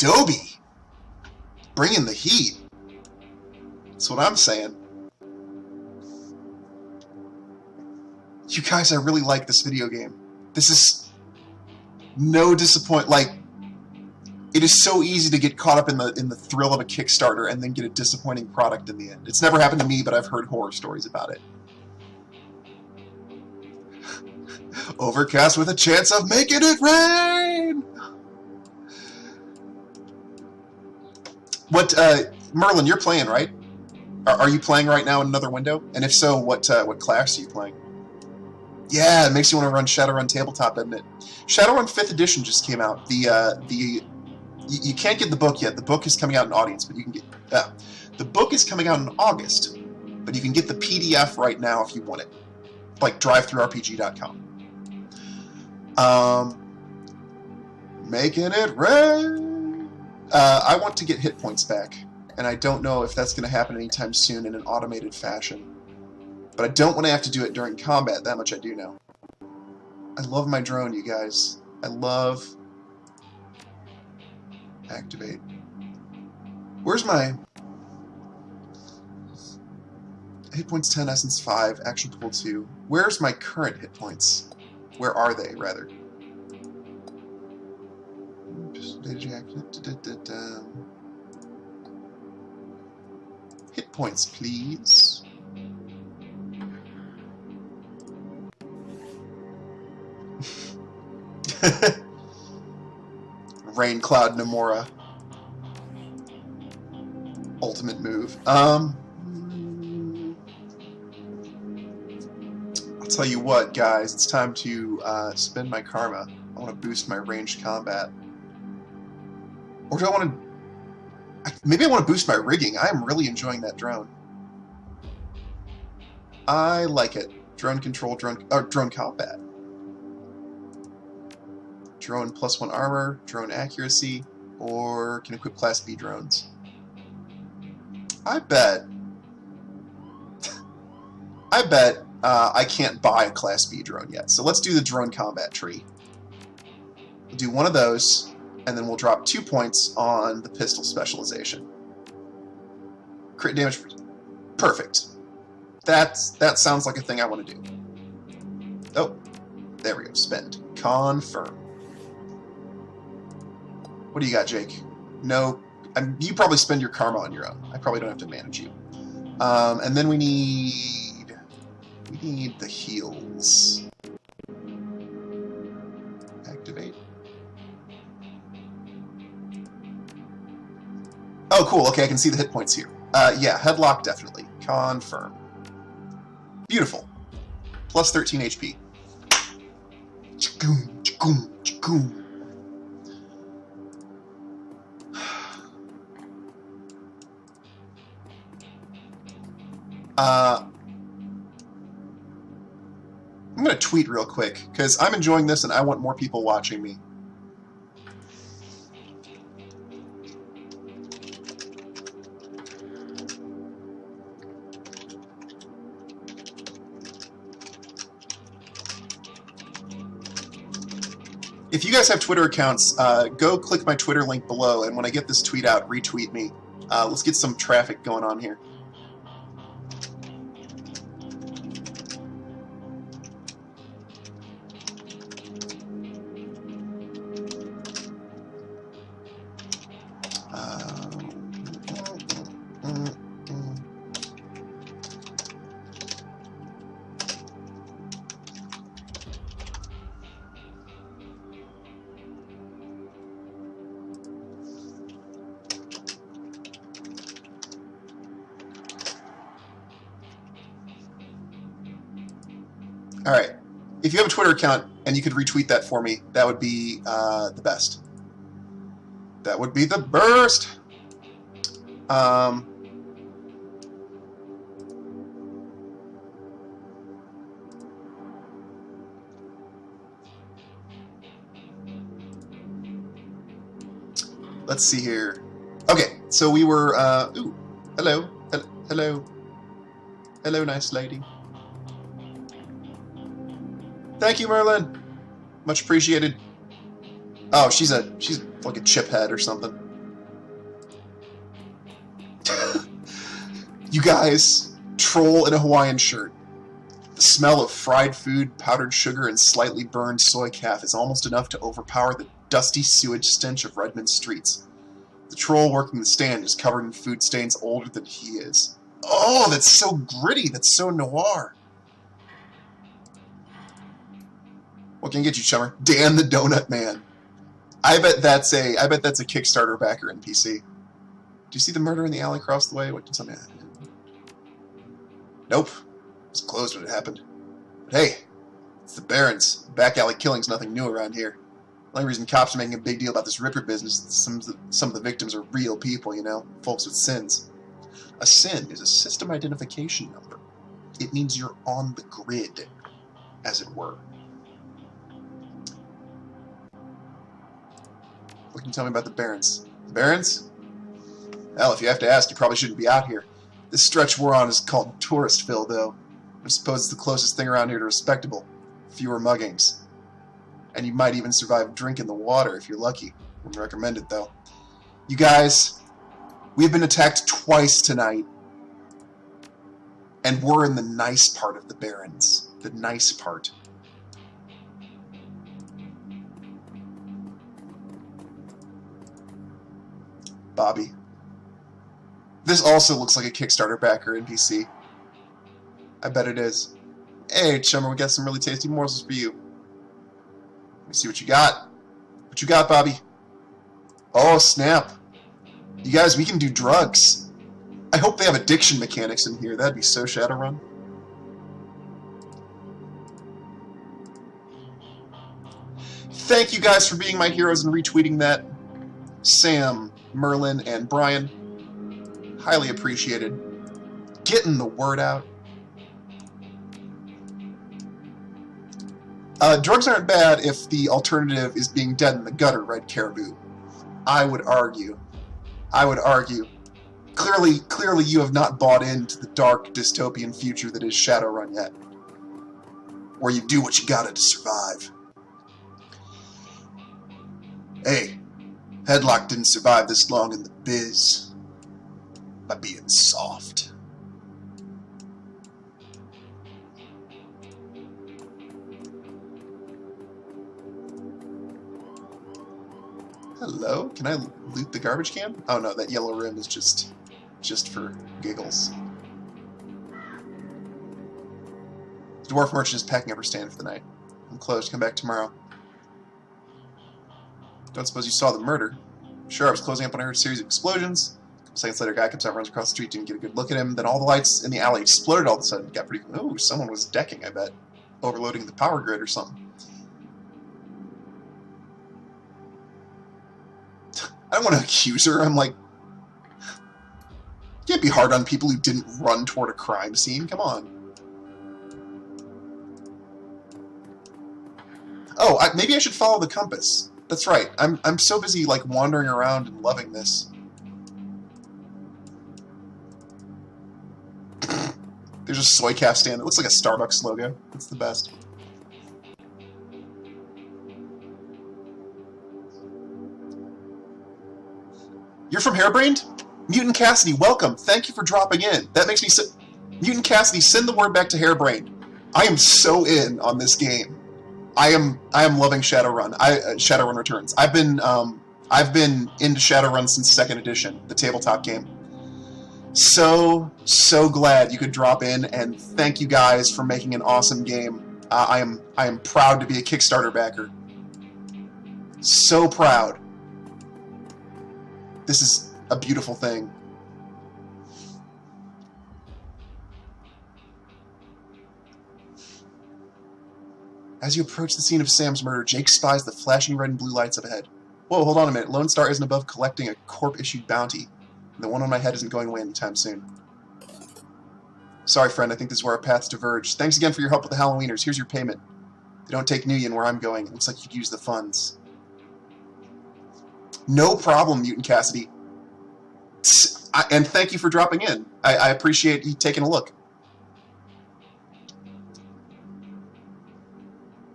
Adobe! Bringing the heat. That's what I'm saying. You guys, I really like this video game. This is no disappointment. Like, it is so easy to get caught up in the thrill of a Kickstarter and then get a disappointing product in the end. It's never happened to me, but I've heard horror stories about it. Overcast with a chance of making it rain! What, Merlin, you're playing, right? Are you playing right now in another window? And if so, what class are you playing? Yeah, it makes you want to run Shadowrun Tabletop, doesn't it? Shadowrun 5th edition just came out. You can't get the book yet. The book is coming out in audience, but you can get... the book is coming out in August, but you can get the PDF right now if you want it. Like, drivethrurpg.com. Making it rain! I want to get hit points back, and I don't know if that's going to happen anytime soon in an automated fashion. But I don't want to have to do it during combat, that much I do know. I love my drone, you guys. I love... Activate. Where's my... Hit points 10, essence 5, action pool 2. Where's my current hit points? Where are they, rather? Hit points, please. Rain Cloud Nomura. Ultimate move. I'll tell you what, guys. It's time to spend my karma. I want to boost my ranged combat. Or do I want to... Maybe I want to boost my rigging. I am really enjoying that drone. I like it. Drone control, drone combat. Drone +1 armor, drone accuracy, or can equip Class B drones. I bet I can't buy a Class B drone yet. So let's do the drone combat tree. We'll do one of those, and then we'll drop 2 points on the pistol specialization. Crit damage. Perfect. That sounds like a thing I want to do. Oh, there we go. Spend. Confirm. What do you got, Jake? No, you probably spend your karma on your own. I probably don't have to manage you. And then we need the heals. Activate. Oh, cool. Okay, I can see the hit points here. Yeah, headlock definitely. Confirm. Beautiful. Plus 13 HP. Chagoom, chagoom, chagoom. I'm going to tweet real quick, because I'm enjoying this and I want more people watching me. If you guys have Twitter accounts, go click my Twitter link below, and when I get this tweet out, retweet me. Let's get some traffic going on here. Alright, if you have a Twitter account and you could retweet that for me, that would be the best. That would be the burst! Let's see here. Okay, so we were, ooh, hello, hello, hello, nice lady. Thank you, Merlin. Much appreciated. Oh, she's like a chip head or something. You guys, troll in a Hawaiian shirt. The smell of fried food, powdered sugar, and slightly burned soy calf is almost enough to overpower the dusty sewage stench of Redmond streets. The troll working the stand is covered in food stains older than he is. Oh, that's so gritty. That's so noir. What can I get you, chummer? Dan the Donut Man. I bet that's a Kickstarter backer NPC. Do you see the murder in the alley across the way? What did something happen? Nope. It was closed when it happened. But hey, it's the Barrens. Back alley killing's nothing new around here. The only reason cops are making a big deal about this Ripper business is that some of the victims are real people, you know, folks with sins. A sin is a system identification number. It means you're on the grid, as it were. What can you tell me about the Barrens? The Barrens? Well, if you have to ask, you probably shouldn't be out here. This stretch we're on is called Touristville, though. I suppose it's the closest thing around here to respectable. Fewer muggings. And you might even survive drinking the water if you're lucky. Wouldn't recommend it, though. You guys, we've been attacked twice tonight. And we're in the nice part of the Barrens. The nice part. Bobby. This also looks like a Kickstarter backer NPC. I bet it is. Hey, chummer, we got some really tasty morsels for you. Let me see what you got. What you got, Bobby? Oh, snap. You guys, we can do drugs. I hope they have addiction mechanics in here. That'd be so Shadowrun. Thank you guys for being my heroes and retweeting that. Sam, Merlin, and Brian. Highly appreciated. Getting the word out. Drugs aren't bad if the alternative is being dead in the gutter, Red Caribou. I would argue. Clearly you have not bought into the dark dystopian future that is Shadowrun yet. Where you do what you gotta to survive. Hey, Headlock didn't survive this long in the biz. By being soft. Hello? Can I loot the garbage can? Oh no, that yellow rim is just for giggles. The dwarf merchant is packing up her stand for the night. I'm closed. Come back tomorrow. Don't suppose you saw the murder? Sure, I was closing up when I heard a series of explosions. A couple seconds later, a guy comes out, runs across the street, didn't get a good look at him. Then all the lights in the alley exploded all of a sudden. It got pretty... Ooh, someone was decking, I bet. Overloading the power grid or something. I don't want to accuse her. I'm like... You can't be hard on people who didn't run toward a crime scene. Come on. Oh, maybe I should follow the compass. That's right. I'm so busy like wandering around and loving this. There's a soy calf stand that looks like a Starbucks logo. It's the best. You're from Hairbrained? Mutant Cassidy, welcome. Thank you for dropping in. That makes me so... Mutant Cassidy, send the word back to Hairbrained. I am so in on this game. I am loving Shadowrun. Shadowrun Returns. I've been into Shadowrun since 2nd edition, the tabletop game. So glad you could drop in, and thank you guys for making an awesome game. I am proud to be a Kickstarter backer. So proud. This is a beautiful thing. As you approach the scene of Sam's murder, Jake spies the flashing red and blue lights up ahead. Whoa, hold on a minute. Lone Star isn't above collecting a corp-issued bounty. And the one on my head isn't going away anytime soon. Sorry, friend. I think this is where our paths diverge. Thanks again for your help with the Halloweeners. Here's your payment. They don't take New Yen where I'm going. It looks like you could use the funds. No problem, Mutant Cassidy. And thank you for dropping in. I appreciate you taking a look.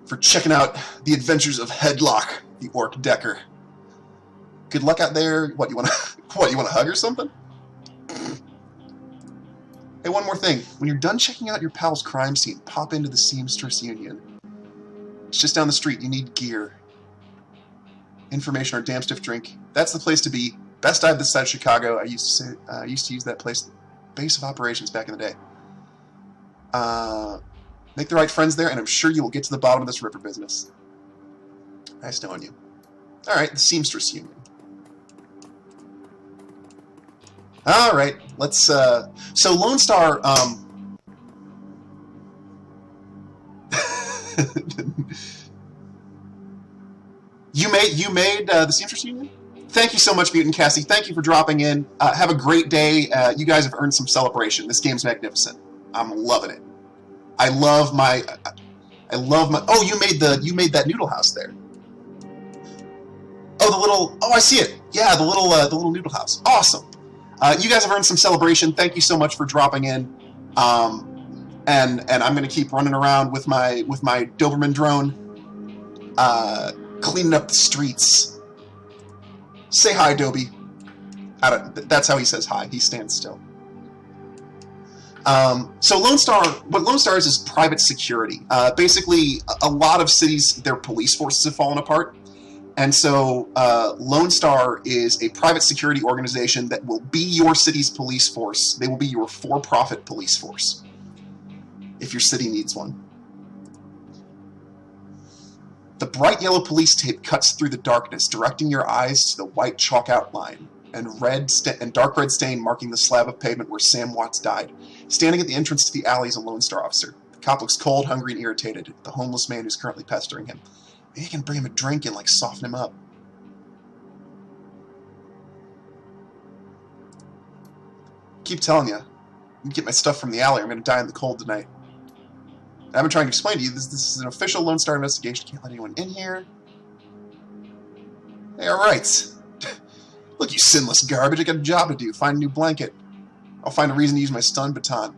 For checking out the adventures of Headlock, the Orc Decker. Good luck out there. What, you want to hug or something? Hey, one more thing. When you're done checking out your pal's crime scene, pop into the Seamstress Union. It's just down the street. You need gear. Information or damn stiff drink. That's the place to be. Best dive this side of Chicago. I used to use that place, base of operations back in the day. Make the right friends there, and I'm sure you will get to the bottom of this ripper business. Nice knowing you. Alright, the Seamstress Union. Alright, let's, so Lone Star, You made the Seamstress Union? Thank you so much, Mutant Cassie. Thank you for dropping in. Have a great day. You guys have earned some celebration. This game's magnificent. I'm loving it. I love my. Oh, you made that noodle house there. Oh, the little. Oh, I see it. Yeah, the little noodle house. Awesome. You guys have earned some celebration. Thank you so much for dropping in. And I'm gonna keep running around with my Doberman drone, cleaning up the streets. Say hi, Dobie. That's how he says hi. He stands still. So Lone Star, what Lone Star is private security. Basically, a lot of cities, their police forces have fallen apart. And so Lone Star is a private security organization that will be your city's police force. They will be your for-profit police force, if your city needs one. The bright yellow police tape cuts through the darkness, directing your eyes to the white chalk outline and dark red stain marking the slab of pavement where Sam Watts died. Standing at the entrance to the alley is a Lone Star officer. The cop looks cold, hungry, and irritated. The homeless man who's currently pestering him. Maybe I can bring him a drink and, soften him up. Keep telling you. I'm get my stuff from the alley. I'm going to die in the cold tonight. I've been trying to explain to you, this is an official Lone Star investigation. Can't let anyone in here. Hey, alright. Look, you sinless garbage. I got a job to do. Find a new blanket. I'll find a reason to use my stun baton.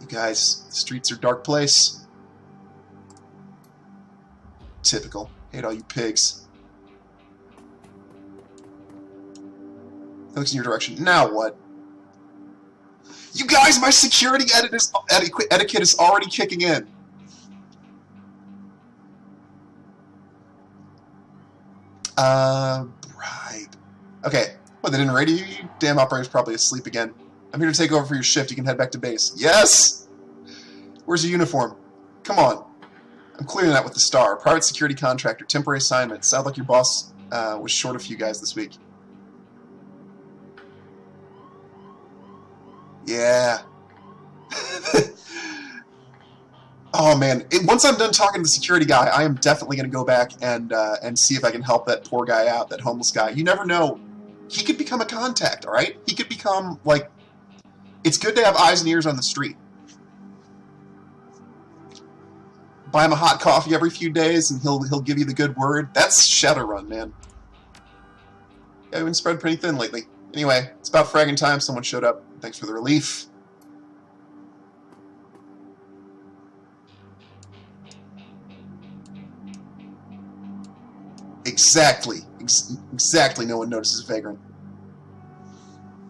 You guys, the streets are a dark place. Typical. Hate all you pigs. He looks in your direction. Now what? You guys, my security etiquette is already kicking in. Bribe. Okay. What, they didn't radio you? You damn operator's probably asleep again. I'm here to take over for your shift. You can head back to base. Yes! Where's your uniform? Come on. I'm clearing that with the Star. Private security contractor. Temporary assignment. Sounds like your boss was short a few guys this week. Yeah. Oh man, once I'm done talking to the security guy, I am definitely going to go back and see if I can help that poor guy out, that homeless guy. You never know. He could become a contact, all right? He could become, it's good to have eyes and ears on the street. Buy him a hot coffee every few days, and he'll give you the good word. That's Shadowrun, man. Yeah, we've been spread pretty thin lately. Anyway, it's about fragging time. Someone showed up. Thanks for the relief. Exactly. Exactly no one notices Vagrant.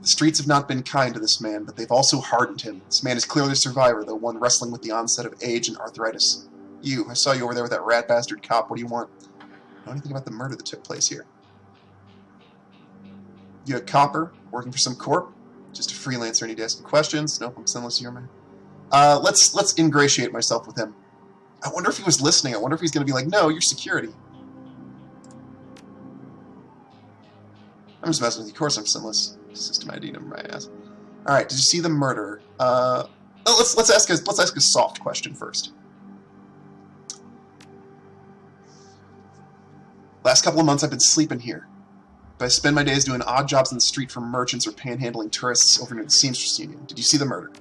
The streets have not been kind to this man, but they've also hardened him. This man is clearly a survivor, though one wrestling with the onset of age and arthritis. You, I saw you over there with that rat bastard cop. What do you want? Know anything about the murder that took place here? You a copper, working for some corp? Just a freelancer, need to ask questions? Nope, I'm sinless, you're man. Let's ingratiate myself with him. I wonder if he was listening. I wonder if he's going to be like, no, you're security. I'm just messing with you. Of course I'm sinless. System ID number my ass. Alright, did you see the murder? Let's ask a soft question first. Last couple of months I've been sleeping here. But I spend my days doing odd jobs in the street for merchants or panhandling tourists over near the Seamstress Union. Did you see the murder?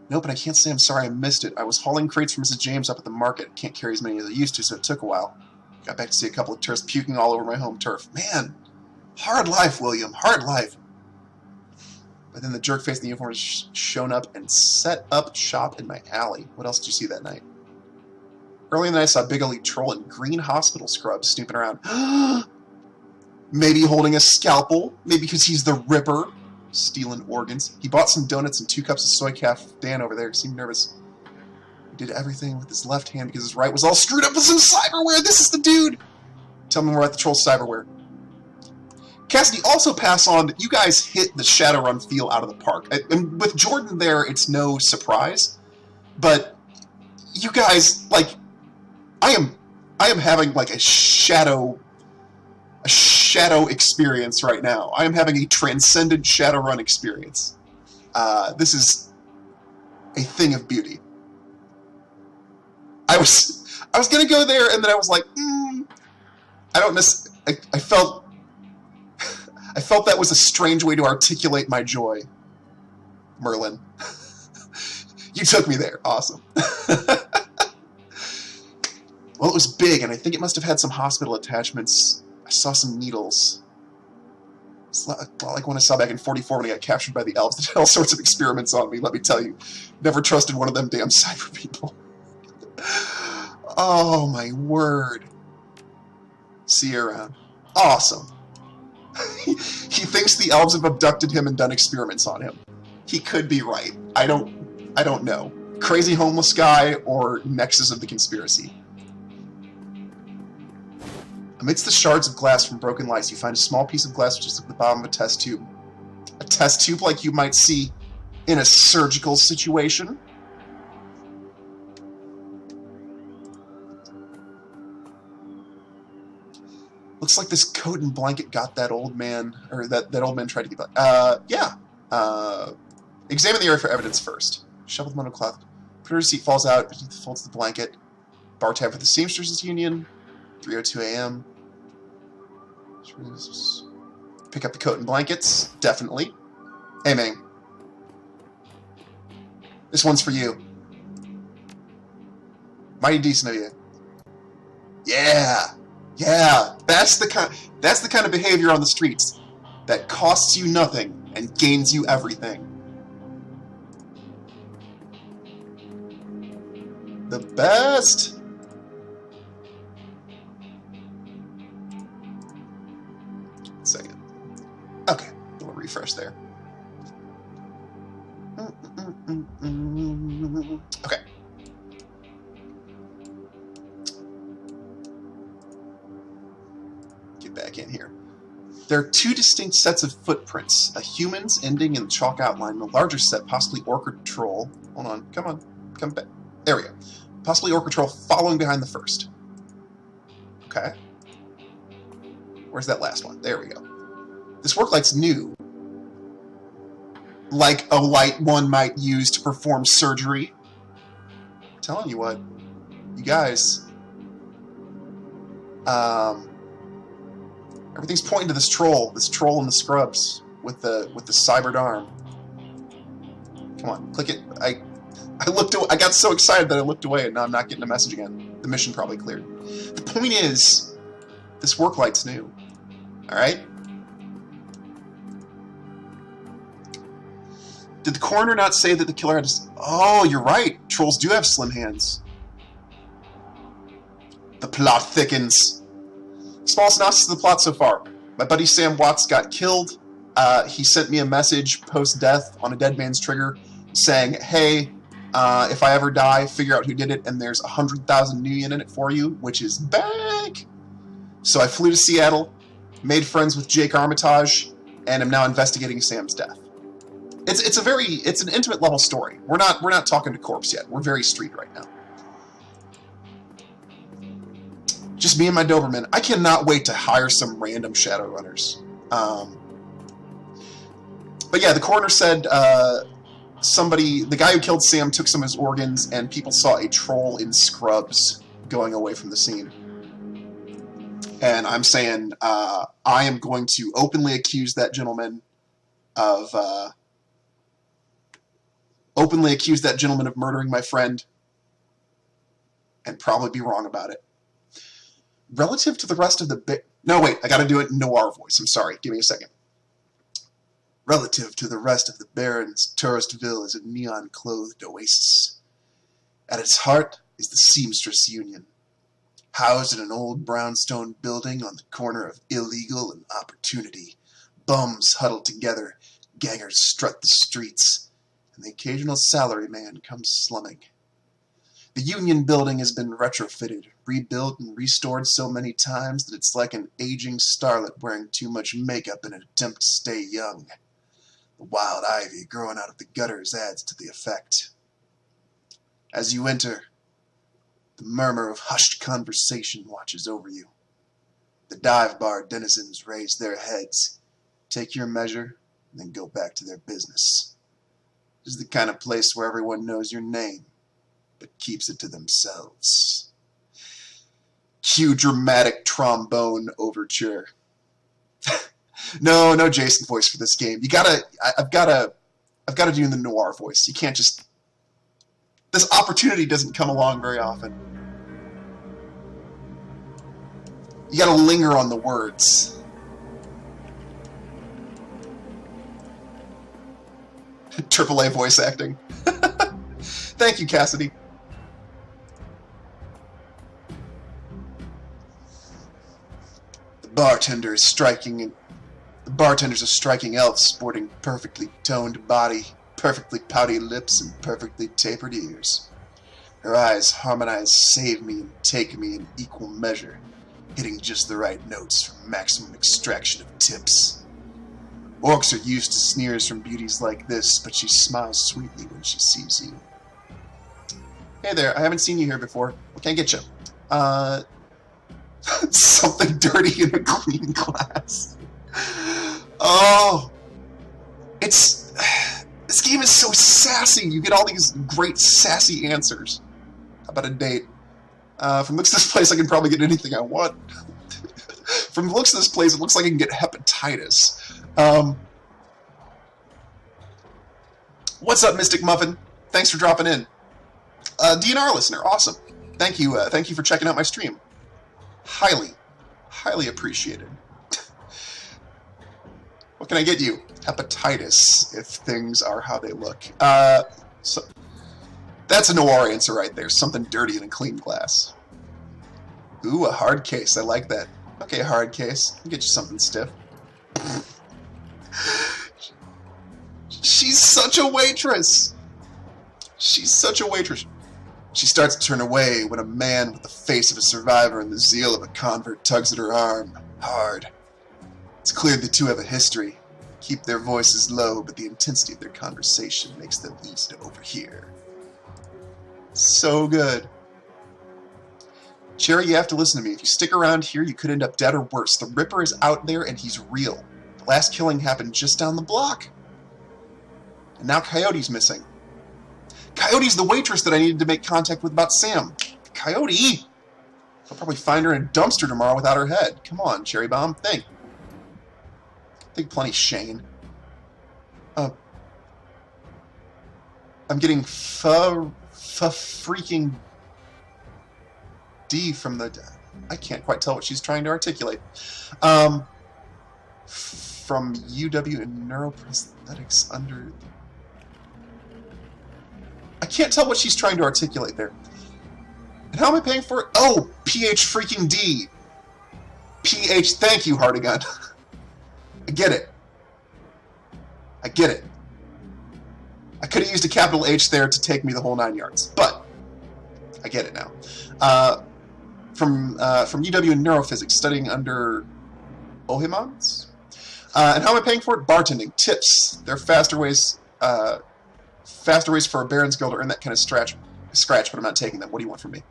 Nope, and I can't say I'm sorry I missed it. I was hauling crates for Mrs. James up at the market. Can't carry as many as I used to, so it took a while. Got back to see a couple of tourists puking all over my home turf. Man, hard life, William, hard life. But then the jerk face in the uniform has shown up and set up shop in my alley. What else did you see that night? Early in the night I saw a big elite troll in green hospital scrubs snooping around. Maybe holding a scalpel. Maybe because he's the Ripper. Stealing organs. He bought some donuts and 2 cups of soy calf. Dan over there seemed nervous. He did everything with his left hand because his right was all screwed up with some cyberware. This is the dude! Tell me more about the troll cyberware. Cassidy, also pass on that you guys hit the Shadowrun feel out of the park. And with Jordan there, it's no surprise. But you guys, like, I am having like a shadow experience right now. I am having a transcendent Shadowrun experience. This is a thing of beauty. I was gonna go there, and then I was like, I don't miss. I felt that was a strange way to articulate my joy. Merlin, you took me there. Awesome. Well, it was big, and I think it must have had some hospital attachments. I saw some needles. It's a lot like when I saw back in 44 when I got captured by the elves. They did all sorts of experiments on me, let me tell you. Never trusted one of them damn cyber people. Oh, my word. See you around. Awesome. He thinks the elves have abducted him and done experiments on him. He could be right. I don't know. Crazy homeless guy or nexus of the conspiracy. Amidst the shards of glass from broken lights, you find a small piece of glass which is at the bottom of a test tube. A test tube like you might see in a surgical situation. Looks like this coat and blanket got that old man, or that old man tried to get back. Yeah. Examine the area for evidence first. Shovel the monocloth. Put her seat falls out beneath the folds of the blanket. Bar tab for the Seamsters Union. 3:02 a.m. Pick up the coat and blankets. Definitely. Hey, man. This one's for you. Mighty decent of you. Yeah. Yeah. That's the kind of behavior on the streets that costs you nothing and gains you everything. The best. Second. Okay, a little refresh there. Okay. Get back in here. There are 2 distinct sets of footprints. A human's ending in the chalk outline, and a larger set, possibly orchid troll. Hold on, come back. There we go. Possibly orchid troll following behind the first. Okay. Where's that last one? There we go. This work light's new. Like a light one might use to perform surgery. I'm telling you what, you guys. Everything's pointing to this troll in the scrubs with the cybered arm. Come on, click it. I looked away. I got so excited that I looked away, and now I'm not getting a message again. The mission probably cleared. The point is, this work light's new. Alright? Did the coroner not say that the killer had to... Oh, you're right. Trolls do have slim hands. The plot thickens. Small synopsis of the plot so far. My buddy Sam Watts got killed. He sent me a message post-death on a dead man's trigger saying, hey, if I ever die, figure out who did it, and there's 100,000 new yen in it for you, which is bank. So I flew to Seattle, made friends with Jake Armitage, and am now investigating Sam's death. It's an intimate level story. We're not talking to corpse yet. We're very street right now. Just me and my Doberman. I cannot wait to hire some random Shadowrunners. But yeah, the coroner said the guy who killed Sam took some of his organs, and people saw a troll in scrubs going away from the scene. And I'm saying I am going to openly accuse that gentleman of murdering my friend, and probably be wrong about it. Relative to the rest of the no, wait, I gotta do it in noir voice. I'm sorry. Give me a second. Relative to the rest of the Baron's Touristville is a neon-clothed oasis. At its heart is the Seamstress Union, housed in an old brownstone building on the corner of illegal and opportunity. Bums huddled together, Gangers strut the streets, and the occasional salaryman comes slumming. The Union building has been retrofitted, rebuilt, and restored so many times that it's like an aging starlet wearing too much makeup in an attempt to stay young. The wild ivy growing out of the gutters adds to the effect. As you enter, the murmur of hushed conversation watches over you. The dive bar denizens raise their heads, take your measure, and then go back to their business. This is the kind of place where everyone knows your name, but keeps it to themselves. Cue dramatic trombone overture. No Jason voice for this game. I've gotta do the noir voice. You can't just. This opportunity doesn't come along very often. You gotta linger on the words. AAA voice acting. Thank you, Cassidy. The bartender's a striking elf sporting perfectly toned body, perfectly pouty lips, and perfectly tapered ears. Her eyes harmonize save me and take me in equal measure, hitting just the right notes for maximum extraction of tips. Orcs are used to sneers from beauties like this, but she smiles sweetly when she sees you. Hey there, I haven't seen you here before. What can I get you? Something dirty in a clean glass. Oh, this game is so sassy. You get all these great sassy answers. How about a date? From the looks of this place, I can probably get anything I want. From the looks of this place, it looks like I can get hepatitis. What's up, Mystic Muffin? Thanks for dropping in. DNR listener, awesome. Thank you for checking out my stream. Highly appreciated. What can I get you? Hepatitis, if things are how they look. So that's a noir answer right there. Something dirty in a clean glass. Ooh, a hard case. I like that. Okay, hard case. I'll get you something stiff. She's such a waitress. She's such a waitress. She starts to turn away when a man with the face of a survivor and the zeal of a convert tugs at her arm, hard. It's clear the two have a history. Keep their voices low, but the intensity of their conversation makes them easy to overhear. So good. Cherry, you have to listen to me. If you stick around here, you could end up dead or worse. The Ripper is out there, and he's real. The last killing happened just down the block. And now Coyote's missing. Coyote's the waitress that I needed to make contact with about Sam. Coyote! I'll probably find her in a dumpster tomorrow without her head. Come on, Cherry Bomb, think. Think plenty, Shane. I'm getting freaking D from the... I can't quite tell what she's trying to articulate. From UW and neuroprosthetics under... I can't tell what she's trying to articulate there. And how am I paying for it? Oh, PH freaking D. PH, thank you, Hardigan. I get it. I get it. I could have used a capital H there to take me the whole 9 yards, but I get it now. From UW in neurophysics, studying under Ohimans. And how am I paying for it? Bartending, tips. They're faster ways for a Baron's Guild to earn that kind of scratch, but I'm not taking them. What do you want from me?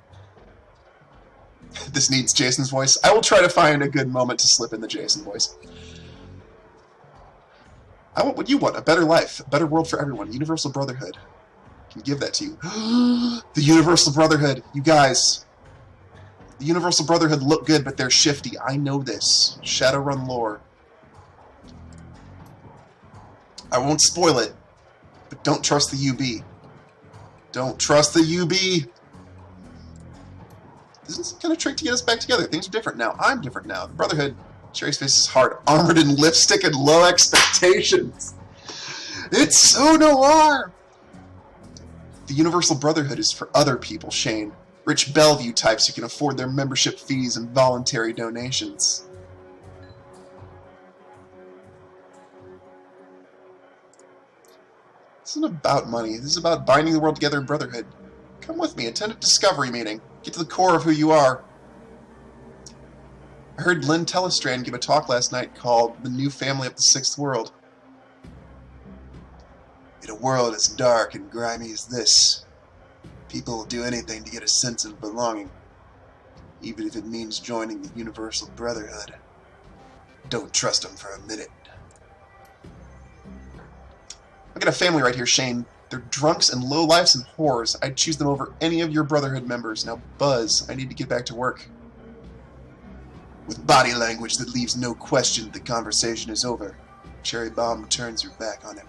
This needs Jason's voice. I will try to find a good moment to slip in the Jason voice. I want what you want, a better life, a better world for everyone, Universal Brotherhood. I can give that to you. The Universal Brotherhood, you guys. The Universal Brotherhood look good, but they're shifty. I know this. Shadowrun lore. I won't spoil it, but don't trust the UB. Don't trust the UB. This is kind of trick to get us back together. Things are different now. I'm different now. The Brotherhood, Cherry's face is hard, armored in lipstick and low expectations. It's so noir. The Universal Brotherhood is for other people, Shane. Rich Bellevue types who can afford their membership fees and voluntary donations. This isn't about money. This is about binding the world together in brotherhood. Come with me. Attend a discovery meeting. Get to the core of who you are. I heard Lynn Telestrand give a talk last night called The New Family of the Sixth World. In a world as dark and grimy as this, people will do anything to get a sense of belonging, even if it means joining the Universal Brotherhood. Don't trust them for a minute. I got a family right here, Shane. They're drunks and lowlifes and whores. I'd choose them over any of your Brotherhood members. Now, Buzz, I need to get back to work. With body language that leaves no question that the conversation is over, Cherry Bomb turns her back on him.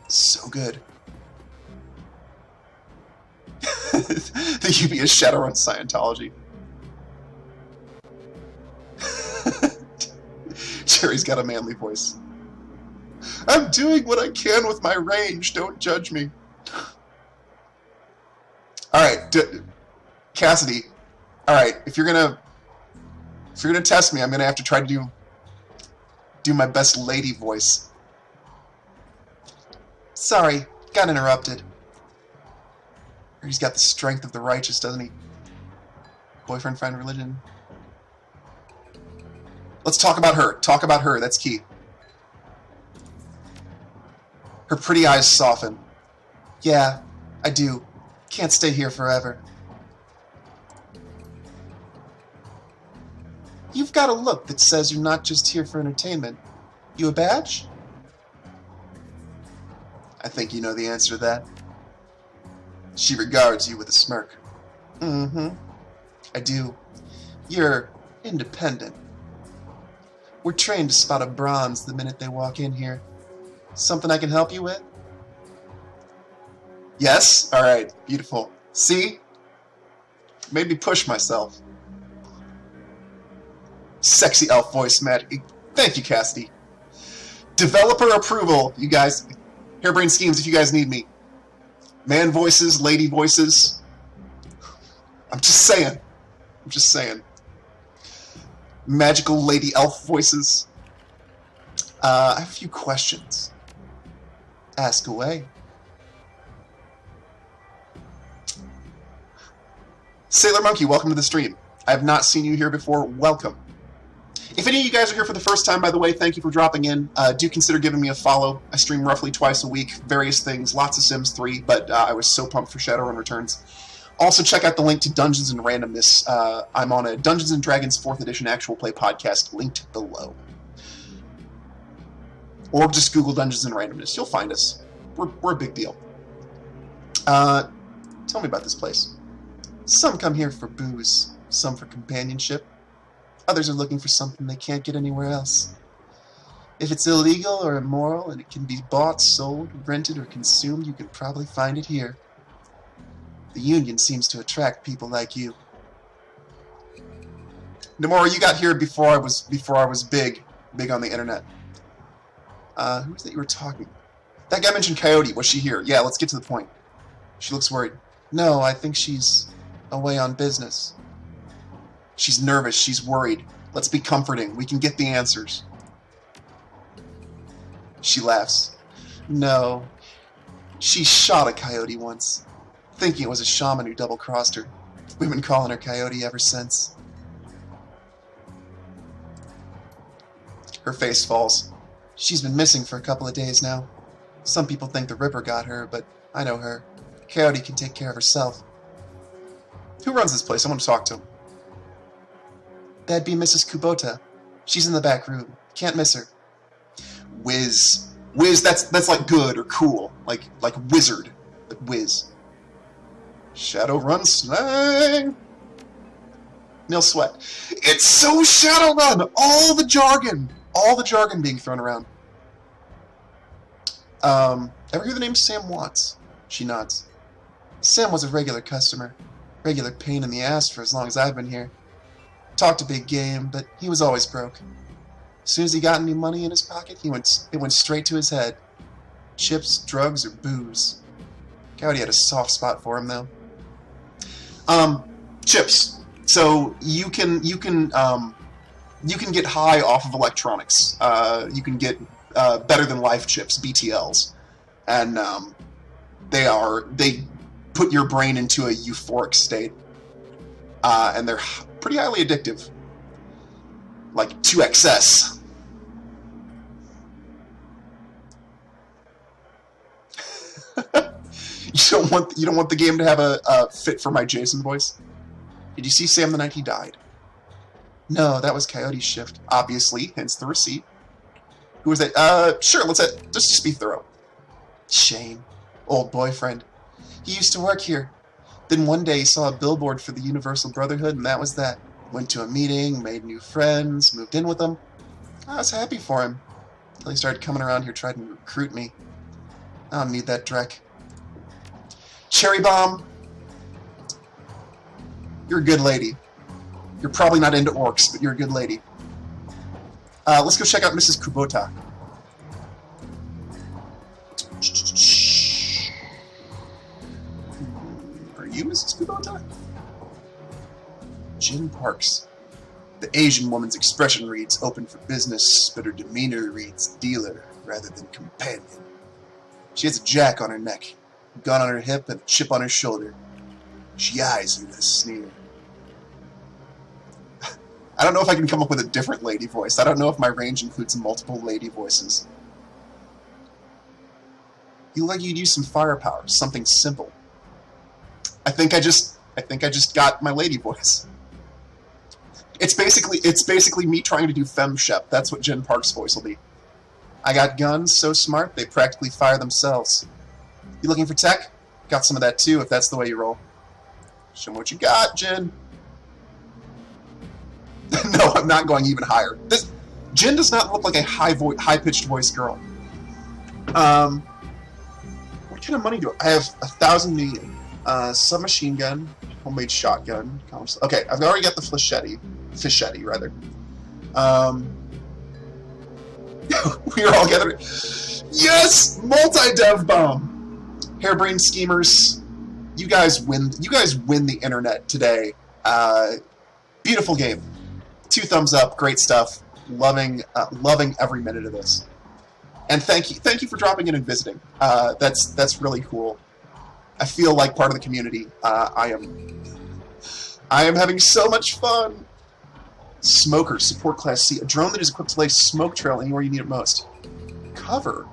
So good. The UBS Shadowrun Scientology. Cherry's got a manly voice. I'm doing what I can with my range. Don't judge me. Alright, Cassidy. Alright, if you're gonna test me, I'm gonna have to try to do my best lady voice. Sorry, got interrupted. He's got the strength of the righteous, doesn't he? Boyfriend, friend, religion. Let's talk about her. Talk about her, that's key. Her pretty eyes soften. Yeah, I do. Can't stay here forever. You've got a look that says you're not just here for entertainment. You a badge? I think you know the answer to that. She regards you with a smirk. Mm-hmm. I do. You're independent. We're trained to spot a bronze the minute they walk in here. Something I can help you with? Yes? Alright, beautiful. See? Made me push myself. Sexy elf voice, Matt. Thank you, Cassidy. Developer approval, you guys. Hairbrain schemes if you guys need me. Man voices, lady voices. I'm just saying. I'm just saying. Magical lady elf voices. I have a few questions. Ask away. Sailor Monkey, welcome to the stream. I have not seen you here before. Welcome. If any of you guys are here for the first time, by the way, thank you for dropping in. Do consider giving me a follow. I stream roughly twice a week, various things, lots of Sims 3, but I was so pumped for Shadowrun Returns. Also, check out the link to Dungeons and Randomness. I'm on a Dungeons and Dragons 4th Edition Actual Play podcast, linked below. Or just Google Dungeons and Randomness. You'll find us. We're a big deal. Tell me about this place. Some come here for booze, some for companionship. Others are looking for something they can't get anywhere else. If it's illegal or immoral and it can be bought, sold, rented, or consumed, you can probably find it here. The Union seems to attract people like you. Nomura, you got here before I was big on the internet. Who was that you were talking? That guy mentioned Coyote. Was she here? Yeah, let's get to the point. She looks worried. No, I think she's away on business. She's nervous. She's worried. Let's be comforting. We can get the answers. She laughs. No. She shot a coyote once, thinking it was a shaman who double-crossed her. We've been calling her Coyote ever since. Her face falls. She's been missing for a couple of days now. Some people think the Ripper got her, but I know her. Coyote can take care of herself. Who runs this place? I want to talk to him. That'd be Mrs. Kubota. She's in the back room. Can't miss her. Whiz. Whiz, that's like good or cool. Like wizard. Like whiz. Shadowrun slang. Nil Sweat. It's so Shadowrun! All the jargon being thrown around. Ever hear the name Sam Watts? She nods. Sam was a regular customer. Regular pain in the ass for as long as I've been here. Talked a big game, but he was always broke. As soon as he got any money in his pocket, it went straight to his head. Chips, drugs, or booze. Coyote had a soft spot for him, though. Chips. So you can get high off of electronics. You can get better than life chips, BTLs. and they put your brain into a euphoric state, and they're pretty highly addictive, like to excess. You don't want the game to have a fit for my Jason voice. Did you see Sam the night he died? No, that was Coyote's shift. Obviously, hence the receipt. Who was that? Sure, let's just be thorough. Shane, old boyfriend. He used to work here. Then one day he saw a billboard for the Universal Brotherhood, and that was that. Went to a meeting, made new friends, moved in with them. I was happy for him. Until he started coming around here trying to recruit me. I don't need that dreck. Cherry Bomb, you're a good lady. You're probably not into orcs, but you're a good lady. Let's go check out Mrs. Kubota. Are you Mrs. Kubota? Jin Parks. The Asian woman's expression reads open for business, but her demeanor reads dealer rather than companion. She has a jack on her neck, a gun on her hip, and a chip on her shoulder. She eyes you with a sneer. I don't know if I can come up with a different lady voice. I don't know if my range includes multiple lady voices. You look like you'd use some firepower, something simple. I think I just got my lady voice. It's basically me trying to do FemShep. That's what Jen Park's voice will be. I got guns so smart they practically fire themselves. You looking for tech? Got some of that too, if that's the way you roll. Show me what you got, Jen. No, I'm not going even higher. Jen does not look like a high-pitched voice girl. What kind of money do I have? 1,000 million. Submachine gun, homemade shotgun. Okay, I've already got the fichette, rather. We are all gathered. Yes, multi-dev bomb. Harebrained schemers, you guys win. You guys win the internet today. Beautiful game. 2 thumbs up. Great stuff. Loving every minute of this. And thank you for dropping in and visiting. That's really cool. I feel like part of the community. I am having so much fun. Smoker, support class C. A drone that is equipped to lay smoke trail anywhere you need it most. Cover.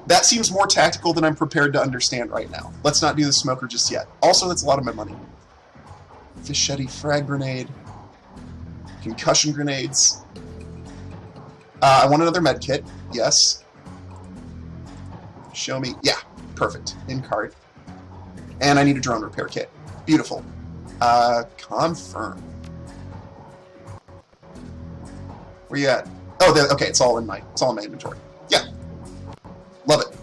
That seems more tactical than I'm prepared to understand right now. Let's not do the smoker just yet. Also, that's a lot of my money. Fichette frag grenade. Concussion grenades. I want another med kit. Yes. Show me. Yeah, perfect. In cart. And I need a drone repair kit. Beautiful. Confirm. Where you at? Oh, there. Okay, it's all in my inventory. Yeah. Love it.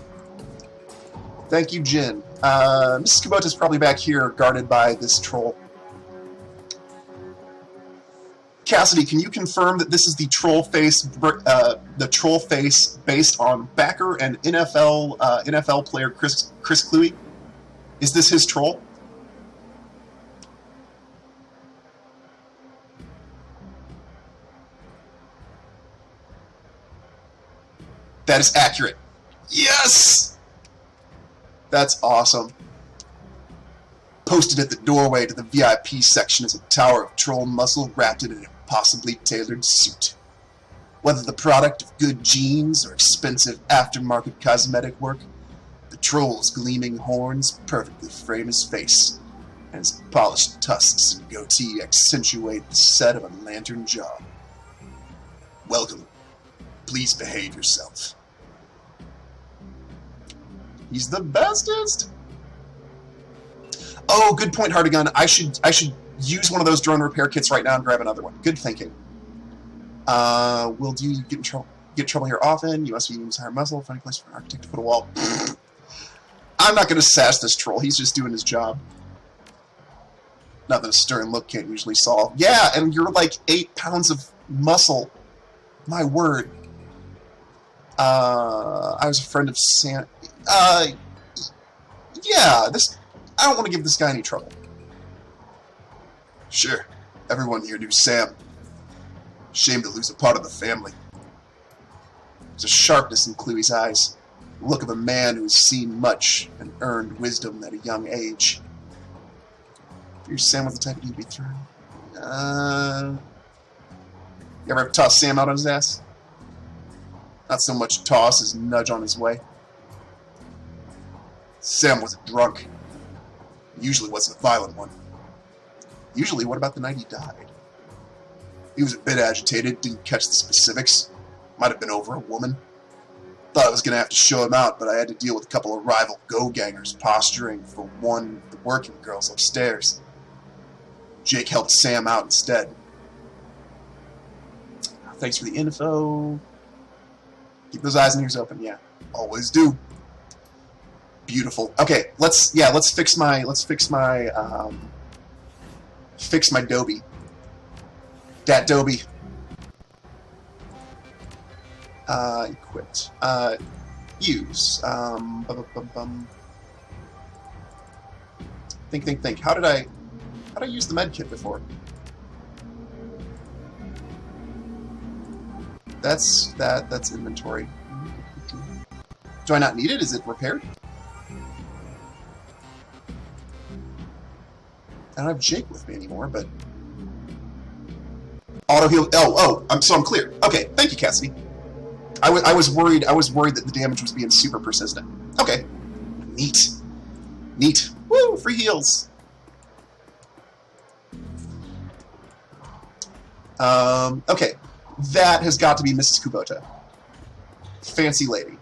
Thank you, Jin. Mrs. Kubota's probably back here, guarded by this troll. Cassidy, can you confirm that this is the troll face based on backer and NFL player Chris Cluey? Is this his troll? That is accurate. Yes! That's awesome. Posted at the doorway to the VIP section is a tower of troll muscle wrapped in an impossibly tailored suit. Whether the product of good genes or expensive aftermarket cosmetic work, the troll's gleaming horns perfectly frame his face, and his polished tusks and goatee accentuate the set of a lantern jaw. Welcome. Please behave yourself. He's the bestest! Oh, good point, Hardigun. I should use one of those drone repair kits right now and grab another one. Good thinking. Will do you get trouble here often? You must be using higher muscle. Funny place for an architect to put a wall. I'm not going to sass this troll. He's just doing his job. Nothing a stern look can't usually solve. Yeah, and you're like 8 pounds of muscle. My word. I was a friend of Sam. Yeah, I don't want to give this guy any trouble. Sure, everyone here knew Sam. Shame to lose a part of the family. There's a sharpness in Cluey's eyes. Look of a man who's seen much and earned wisdom at a young age. Figures Sam was the type you'd be thrown. You ever toss Sam out on his ass? Not so much toss as nudge on his way. Sam was a drunk. Usually wasn't a violent one. Usually, what about the night he died? He was a bit agitated, didn't catch the specifics. Might have been over a woman. Thought I was going to have to show him out, but I had to deal with a couple of rival go-gangers posturing for one of the working girls upstairs. Jake helped Sam out instead. Thanks for the info. Keep those eyes and ears open, yeah. Always do. Beautiful. Okay, let's fix my Dobie. Dat Dobie. Equipped. Use. Think. How did I use the med kit before? That's inventory. Do I not need it? Is it repaired? I don't have Jake with me anymore, but auto heal. Oh, I'm clear. Okay, thank you, Cassidy. I was worried that the damage was being super persistent. Okay, neat. Woo, free heals. Okay, that has got to be Mrs. Kubota. Fancy lady.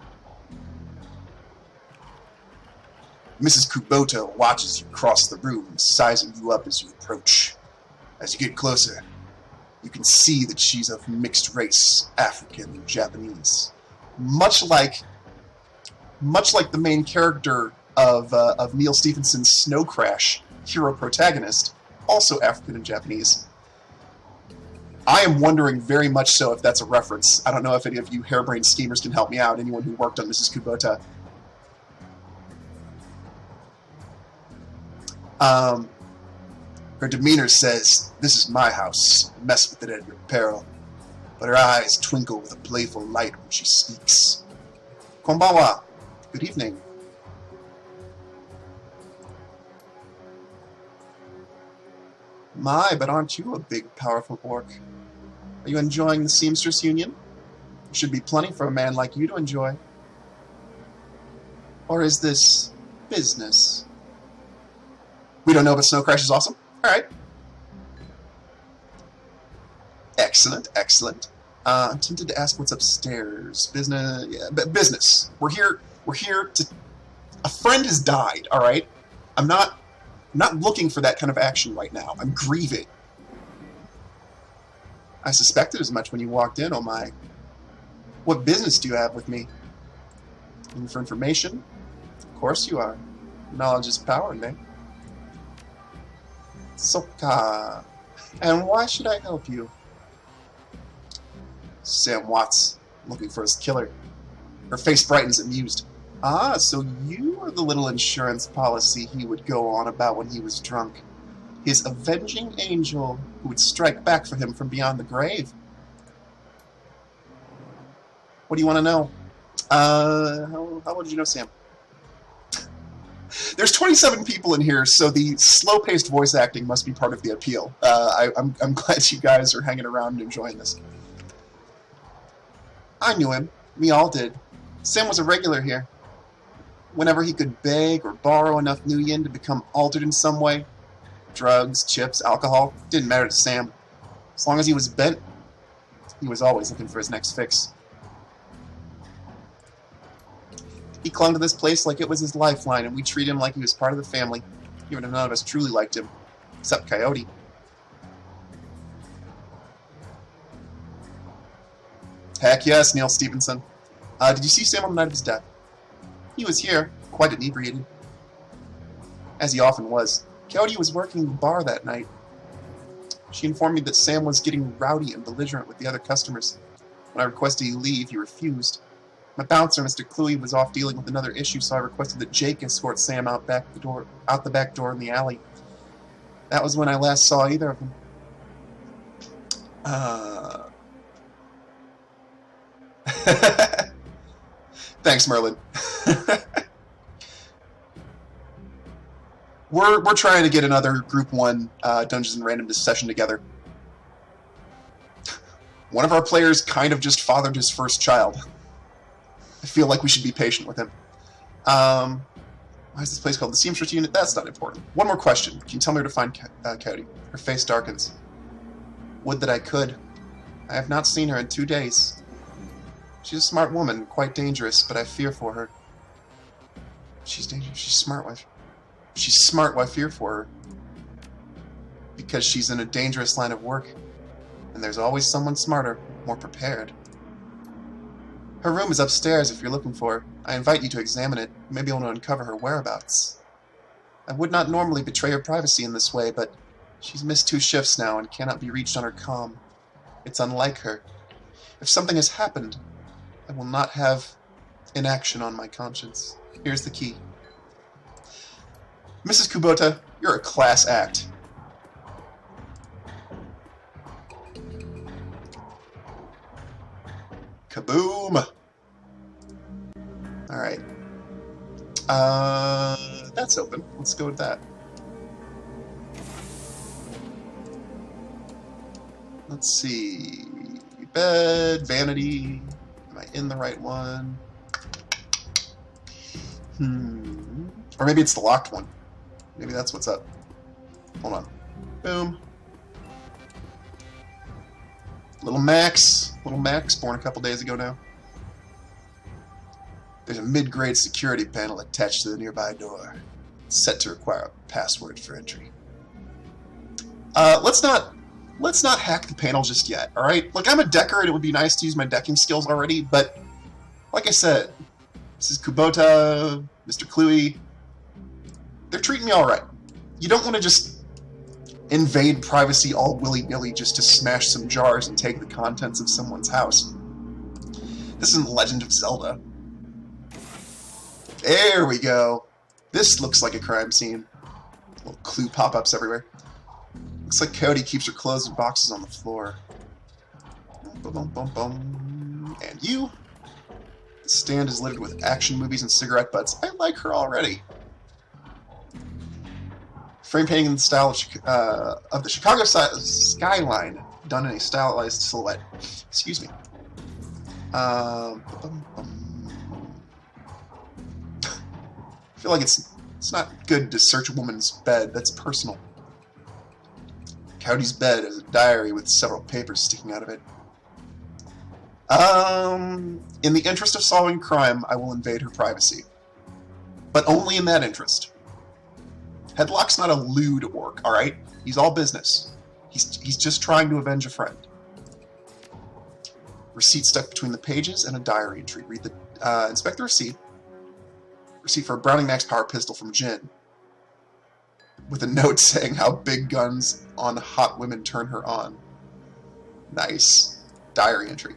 Mrs. Kubota watches you cross the room, sizing you up as you approach. As you get closer, you can see that she's of mixed race, African and Japanese. Much like the main character of Neil Stephenson's Snow Crash, hero protagonist, also African and Japanese. I am wondering very much so if that's a reference. I don't know if any of you harebrained schemers can help me out, anyone who worked on Mrs. Kubota. Her demeanor says, "This is my house. Mess with it at your peril." But her eyes twinkle with a playful light when she speaks. Konbanwa. Good evening. My, but aren't you a big, powerful orc? Are you enjoying the Seamstress Union? There should be plenty for a man like you to enjoy. Or is this business? We don't know, but Snow Crash is awesome. Alright. Excellent. I'm tempted to ask what's upstairs. Business. Yeah, business. We're here to... A friend has died, alright? I'm not looking for that kind of action right now. I'm grieving. I suspected as much when you walked in, oh my. What business do you have with me? Looking for information? Of course you are. Knowledge is power, ne? Soka. And why should I help you? Sam Watts, looking for his killer. Her face brightens, amused. Ah, so you are the little insurance policy he would go on about when he was drunk. His avenging angel who would strike back for him from beyond the grave. What do you want to know? How well did you know Sam? There's 27 people in here, so the slow-paced voice acting must be part of the appeal. I'm glad you guys are hanging around and enjoying this. I knew him. We all did. Sam was a regular here. Whenever he could beg or borrow enough new yen to become altered in some way, drugs, chips, alcohol, didn't matter to Sam. As long as he was bent, he was always looking for his next fix. He clung to this place like it was his lifeline, and we treated him like he was part of the family, even if none of us truly liked him, except Coyote. Heck yes, Neil Stevenson. Did you see Sam on the night of his death? He was here, quite inebriated. As he often was. Coyote was working the bar that night. She informed me that Sam was getting rowdy and belligerent with the other customers. When I requested he leave, he refused. My bouncer, Mr. Cluey, was off dealing with another issue, so I requested that Jake escort Sam out the back door in the alley. That was when I last saw either of them. Thanks, Merlin. We're trying to get another Group 1 Dungeons and Randomness session together. One of our players kind of just fathered his first child. I feel like we should be patient with him. Why is this place called the Seamstress Unit? That's not important. One more question. Can you tell me where to find Cody? Her face darkens. Would that I could. I have not seen her in 2 days. She's a smart woman, quite dangerous, but I fear for her. She's dangerous. She's smart. She's smart. Why fear for her? Because she's in a dangerous line of work, and there's always someone smarter, more prepared. Her room is upstairs if you're looking for her. I invite you to examine it. You may be able to uncover her whereabouts. I would not normally betray her privacy in this way, but she's missed 2 shifts now and cannot be reached on her comm. It's unlike her. If something has happened, I will not have inaction on my conscience. Here's the key. Mrs. Kubota, you're a class act. Kaboom! Alright. That's open. Let's go with that. Let's see. Bed, vanity. Am I in the right one? Or maybe it's the locked one. Maybe that's what's up. Hold on. Boom. Little Max, born a couple days ago now. There's a mid-grade security panel attached to the nearby door. It's set to require a password for entry. Let's not hack the panel just yet, alright? Look, I'm a decker and it would be nice to use my decking skills already, but like I said, Mrs. Kubota, Mr. Cluey, they're treating me alright. You don't want to just invade privacy all willy-nilly just to smash some jars and take the contents of someone's house. This isn't Legend of Zelda. There we go. This looks like a crime scene. Little clue pop-ups everywhere. Looks like Cody keeps her clothes in boxes on the floor. Boom, boom, boom, boom. And you? The stand is littered with action movies and cigarette butts. I like her already. Frame painting in the style of the Chicago skyline, done in a stylized silhouette. Excuse me. I feel like it's not good to search a woman's bed. That's personal. Cody's bed is a diary with several papers sticking out of it. In the interest of solving crime, I will invade her privacy. But only in that interest. Headlock's not a lewd orc, alright? He's all business. He's just trying to avenge a friend. Receipt stuck between the pages and a diary entry. Read the inspect the receipt. Receipt for a Browning Max Power pistol from Jin. With a note saying how big guns on hot women turn her on. Nice. Diary entry.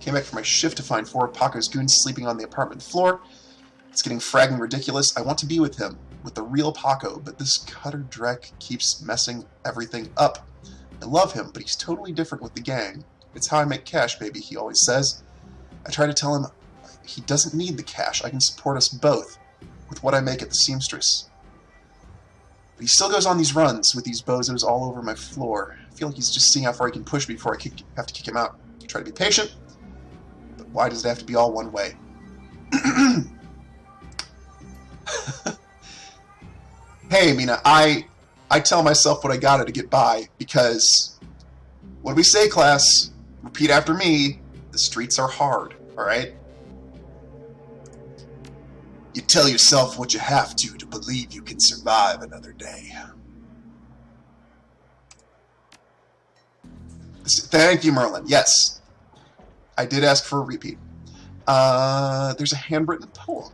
Came back from my shift to find 4 of Paco's goons sleeping on the apartment floor. It's getting fragging ridiculous. I want to be with him, with the real Paco, but this Cutter Drek keeps messing everything up. I love him, but he's totally different with the gang. It's how I make cash, baby, he always says. I try to tell him he doesn't need the cash. I can support us both with what I make at the Seamstress. But he still goes on these runs with these bozos all over my floor. I feel like he's just seeing how far he can push me before I have to kick him out. I try to be patient, but why does it have to be all one way? Hey, Mina, I tell myself what I gotta to get by, because what do we say, class? Repeat after me. The streets are hard, alright? You tell yourself what you have to believe you can survive another day. Thank you, Merlin. Yes. I did ask for a repeat. There's a handwritten poem.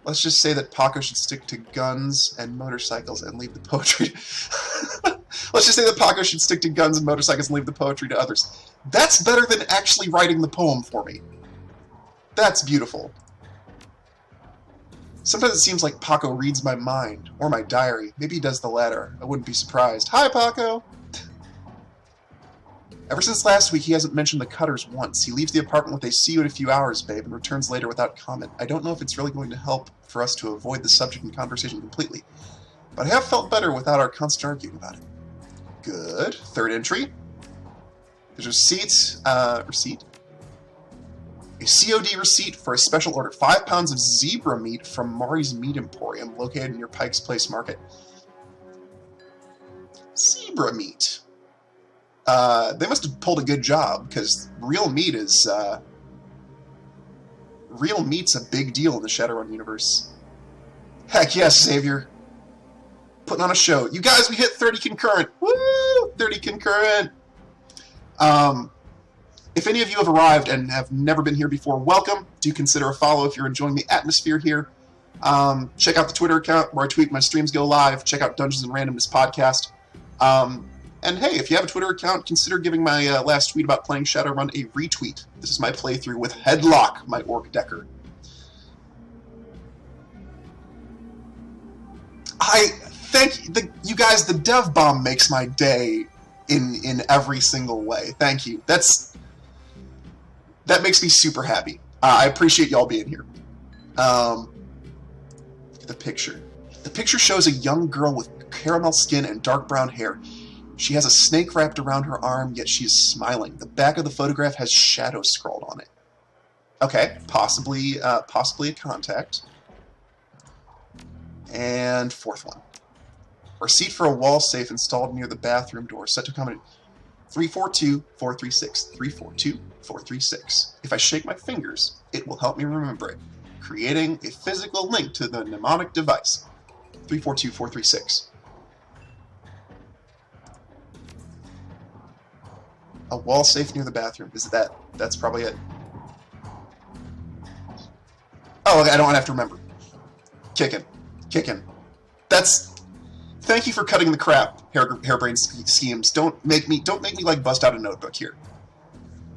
Let's just say that Paco should stick to guns and motorcycles and leave the poetry. Let's just say that Paco should stick to guns and motorcycles and leave the poetry to others. That's better than actually writing the poem for me. That's beautiful. Sometimes it seems like Paco reads my mind, or my diary. Maybe he does the latter. I wouldn't be surprised. Hi, Paco! Ever since last week, he hasn't mentioned the Cutters once. He leaves the apartment with a "see you in a few hours, babe," and returns later without comment. I don't know if it's really going to help for us to avoid the subject and conversation completely, but I have felt better without our constant arguing about it. Good. Third entry. There's receipt. A COD receipt for a special order. 5 pounds of zebra meat from Mari's Meat Emporium, located near Pike's Place Market. Zebra meat. They must have pulled a good job, because real meat's a big deal in the Shadowrun universe. Heck yes, Xavier. Putting on a show. You guys, we hit 30 concurrent. Woo! 30 concurrent. If any of you have arrived and have never been here before, welcome. Do consider a follow if you're enjoying the atmosphere here. Check out the Twitter account where I tweet my streams go live. Check out Dungeons and Randomness podcast. And hey, if you have a Twitter account, consider giving my last tweet about playing Shadowrun a retweet. This is my playthrough with Headlock, my Orc Decker. I thank you guys. The dev bomb makes my day in every single way. Thank you. That makes me super happy. I appreciate y'all being here. Look at the picture. The picture shows a young girl with caramel skin and dark brown hair. She has a snake wrapped around her arm, yet she is smiling. The back of the photograph has shadow scrawled on it. Okay, possibly a contact. And fourth one. Receipt for a wall safe installed near the bathroom door, set to come in 342-436. 342-436. If I shake my fingers, it will help me remember it, creating a physical link to the mnemonic device. 342-436. A wall safe near the bathroom. Is that? That's probably it. Oh, okay, I don't have to remember. Kicking. That's. Thank you for cutting the crap, harebrained schemes. Don't make me like bust out a notebook here.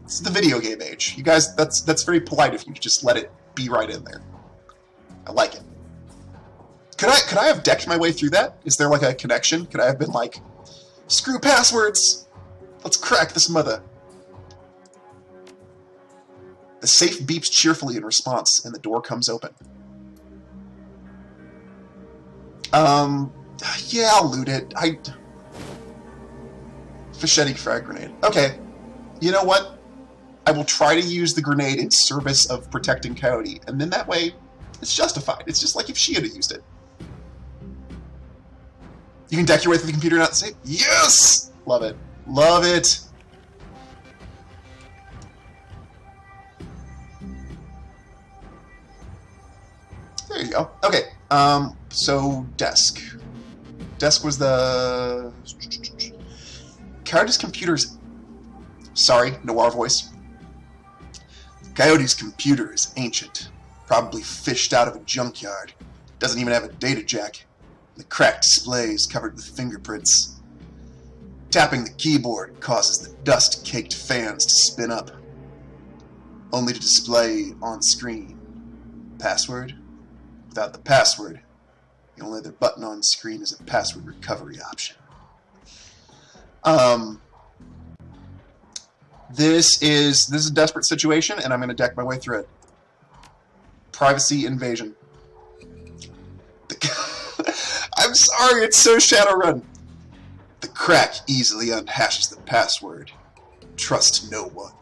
It's the video game age. You guys, that's very polite if you just let it be right in there. I like it. Could I have decked my way through that? Is there like a connection? Could I have been like, screw passwords? Let's crack this mother. The safe beeps cheerfully in response, and the door comes open. Yeah, I'll loot it. Fischetti frag grenade. Okay. You know what? I will try to use the grenade in service of protecting Coyote, and then that way, it's justified. It's just like if she had used it. You can deck your way through the computer and not say, yes! Love it. Love it. There you go. Okay. So desk. Desk was the Coyote's computer's. Sorry, noir voice. Coyote's computer is ancient, probably fished out of a junkyard. Doesn't even have a data jack. The cracked display is covered with fingerprints. Tapping the keyboard causes the dust-caked fans to spin up, only to display on screen. Password? Without the password, the only other button on screen is a password recovery option. This is a desperate situation, and I'm going to deck my way through it. Privacy invasion. I'm sorry, it's so Shadowrun. The crack easily unhashes the password. Trust no one.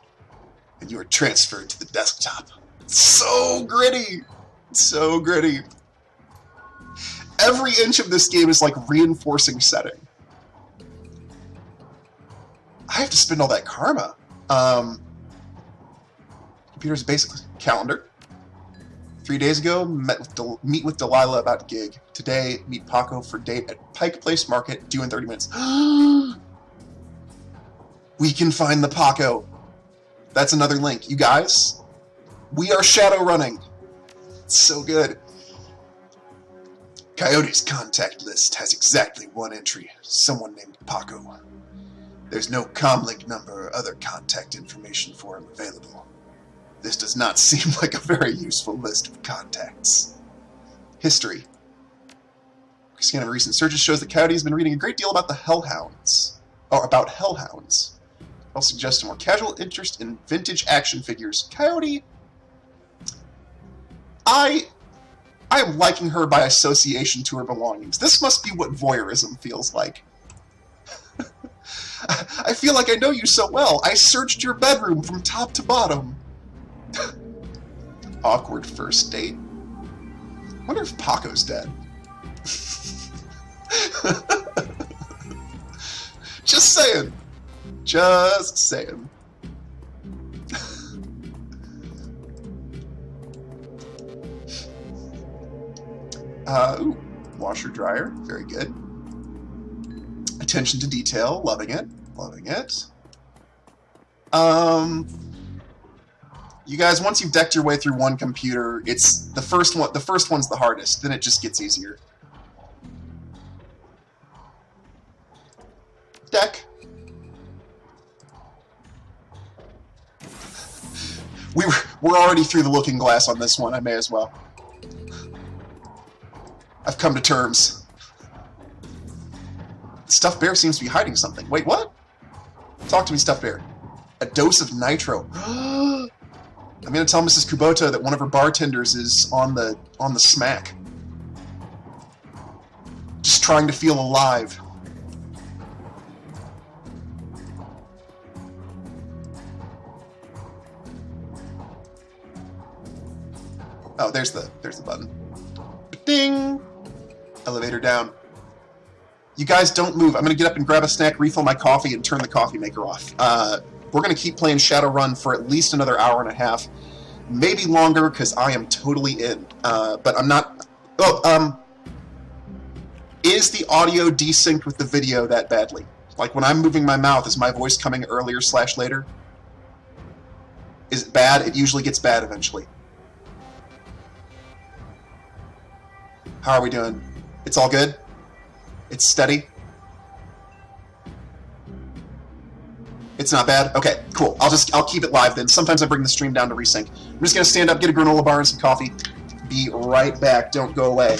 And you are transferred to the desktop. So gritty! So gritty. Every inch of this game is like reinforcing setting. I have to spend all that karma. Computer's basically calendar. 3 days ago, meet with Delilah about gig. Today, meet Paco for date at Pike Place Market, due in 30 minutes. We can find the Paco. That's another link. You guys, we are Shadowrunning. It's so good. Coyote's contact list has exactly one entry. Someone named Paco. There's no comlink number or other contact information for him available. This does not seem like a very useful list of contacts. History. A scan of recent searches shows that Coyote has been reading a great deal about the Hellhounds. Or about Hellhounds. I'll suggest a more casual interest in vintage action figures. Coyote, I am liking her by association to her belongings. This must be what voyeurism feels like. I feel like I know you so well. I searched your bedroom from top to bottom. Awkward first date. Wonder if Paco's dead. Just saying. Just saying. Ooh, washer dryer, very good. Attention to detail, loving it, loving it. You guys, once you've decked your way through one computer, it's the first one. The first one's the hardest. Then it just gets easier. Deck. We're already through the looking glass on this one. I may as well. I've come to terms. The stuffed bear seems to be hiding something. Wait, what? Talk to me, stuffed bear. A dose of nitro. I'm gonna tell Mrs. Kubota that one of her bartenders is on the smack. Just trying to feel alive. Oh, there's the button. Ding! Elevator down. You guys don't move. I'm gonna get up and grab a snack, refill my coffee, and turn the coffee maker off. We're gonna keep playing Shadowrun for at least another hour and a half, maybe longer, because I am totally in. But I'm not. Oh, is the audio desynced with the video that badly? Like when I'm moving my mouth, is my voice coming earlier / later? Is it bad? It usually gets bad eventually. How are we doing? It's all good? It's steady? It's not bad? Okay, cool. I'll keep it live then. Sometimes I bring the stream down to resync. I'm just gonna stand up, get a granola bar and some coffee. Be right back. Don't go away.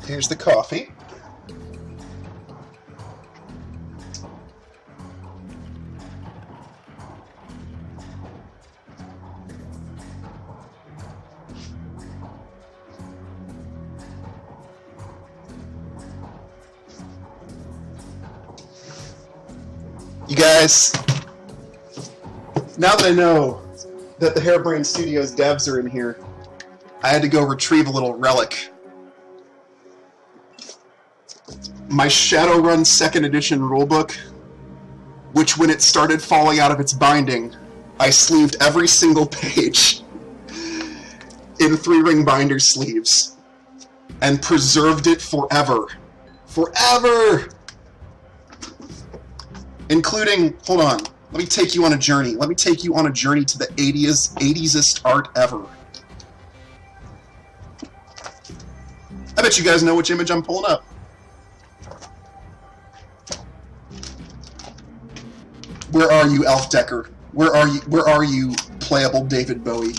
Here's the coffee. You guys, now that I know that the Harebrained Studios devs are in here, I had to go retrieve a little relic. My Shadowrun 2nd edition rulebook, which when it started falling out of its binding, I sleeved every single page in 3-ring binder sleeves and preserved it forever. Forever! Including, hold on, let me take you on a journey. Let me take you on a journey to the 80s-est art ever. I bet you guys know which image I'm pulling up. Where are you, Elf Decker? Where are you, playable David Bowie?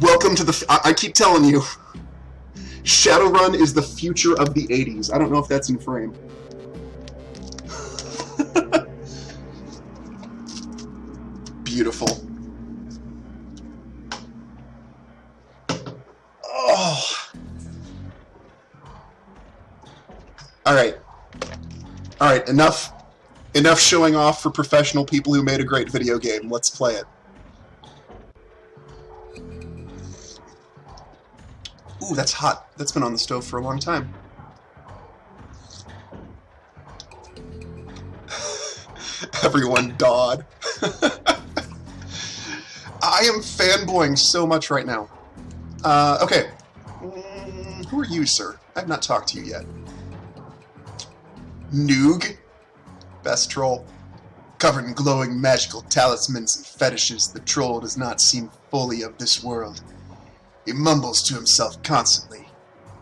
Welcome to the... I keep telling you, Shadowrun is the future of the 80s. I don't know if that's in frame. Beautiful. Oh. Alright, enough showing off for professional people who made a great video game. Let's play it. Ooh, that's hot. That's been on the stove for a long time. Everyone dawed. I am fanboying so much right now. Okay. Who are you, sir? I've not talked to you yet. Noog? Best troll. Covered in glowing magical talismans and fetishes, the troll does not seem fully of this world. He mumbles to himself constantly,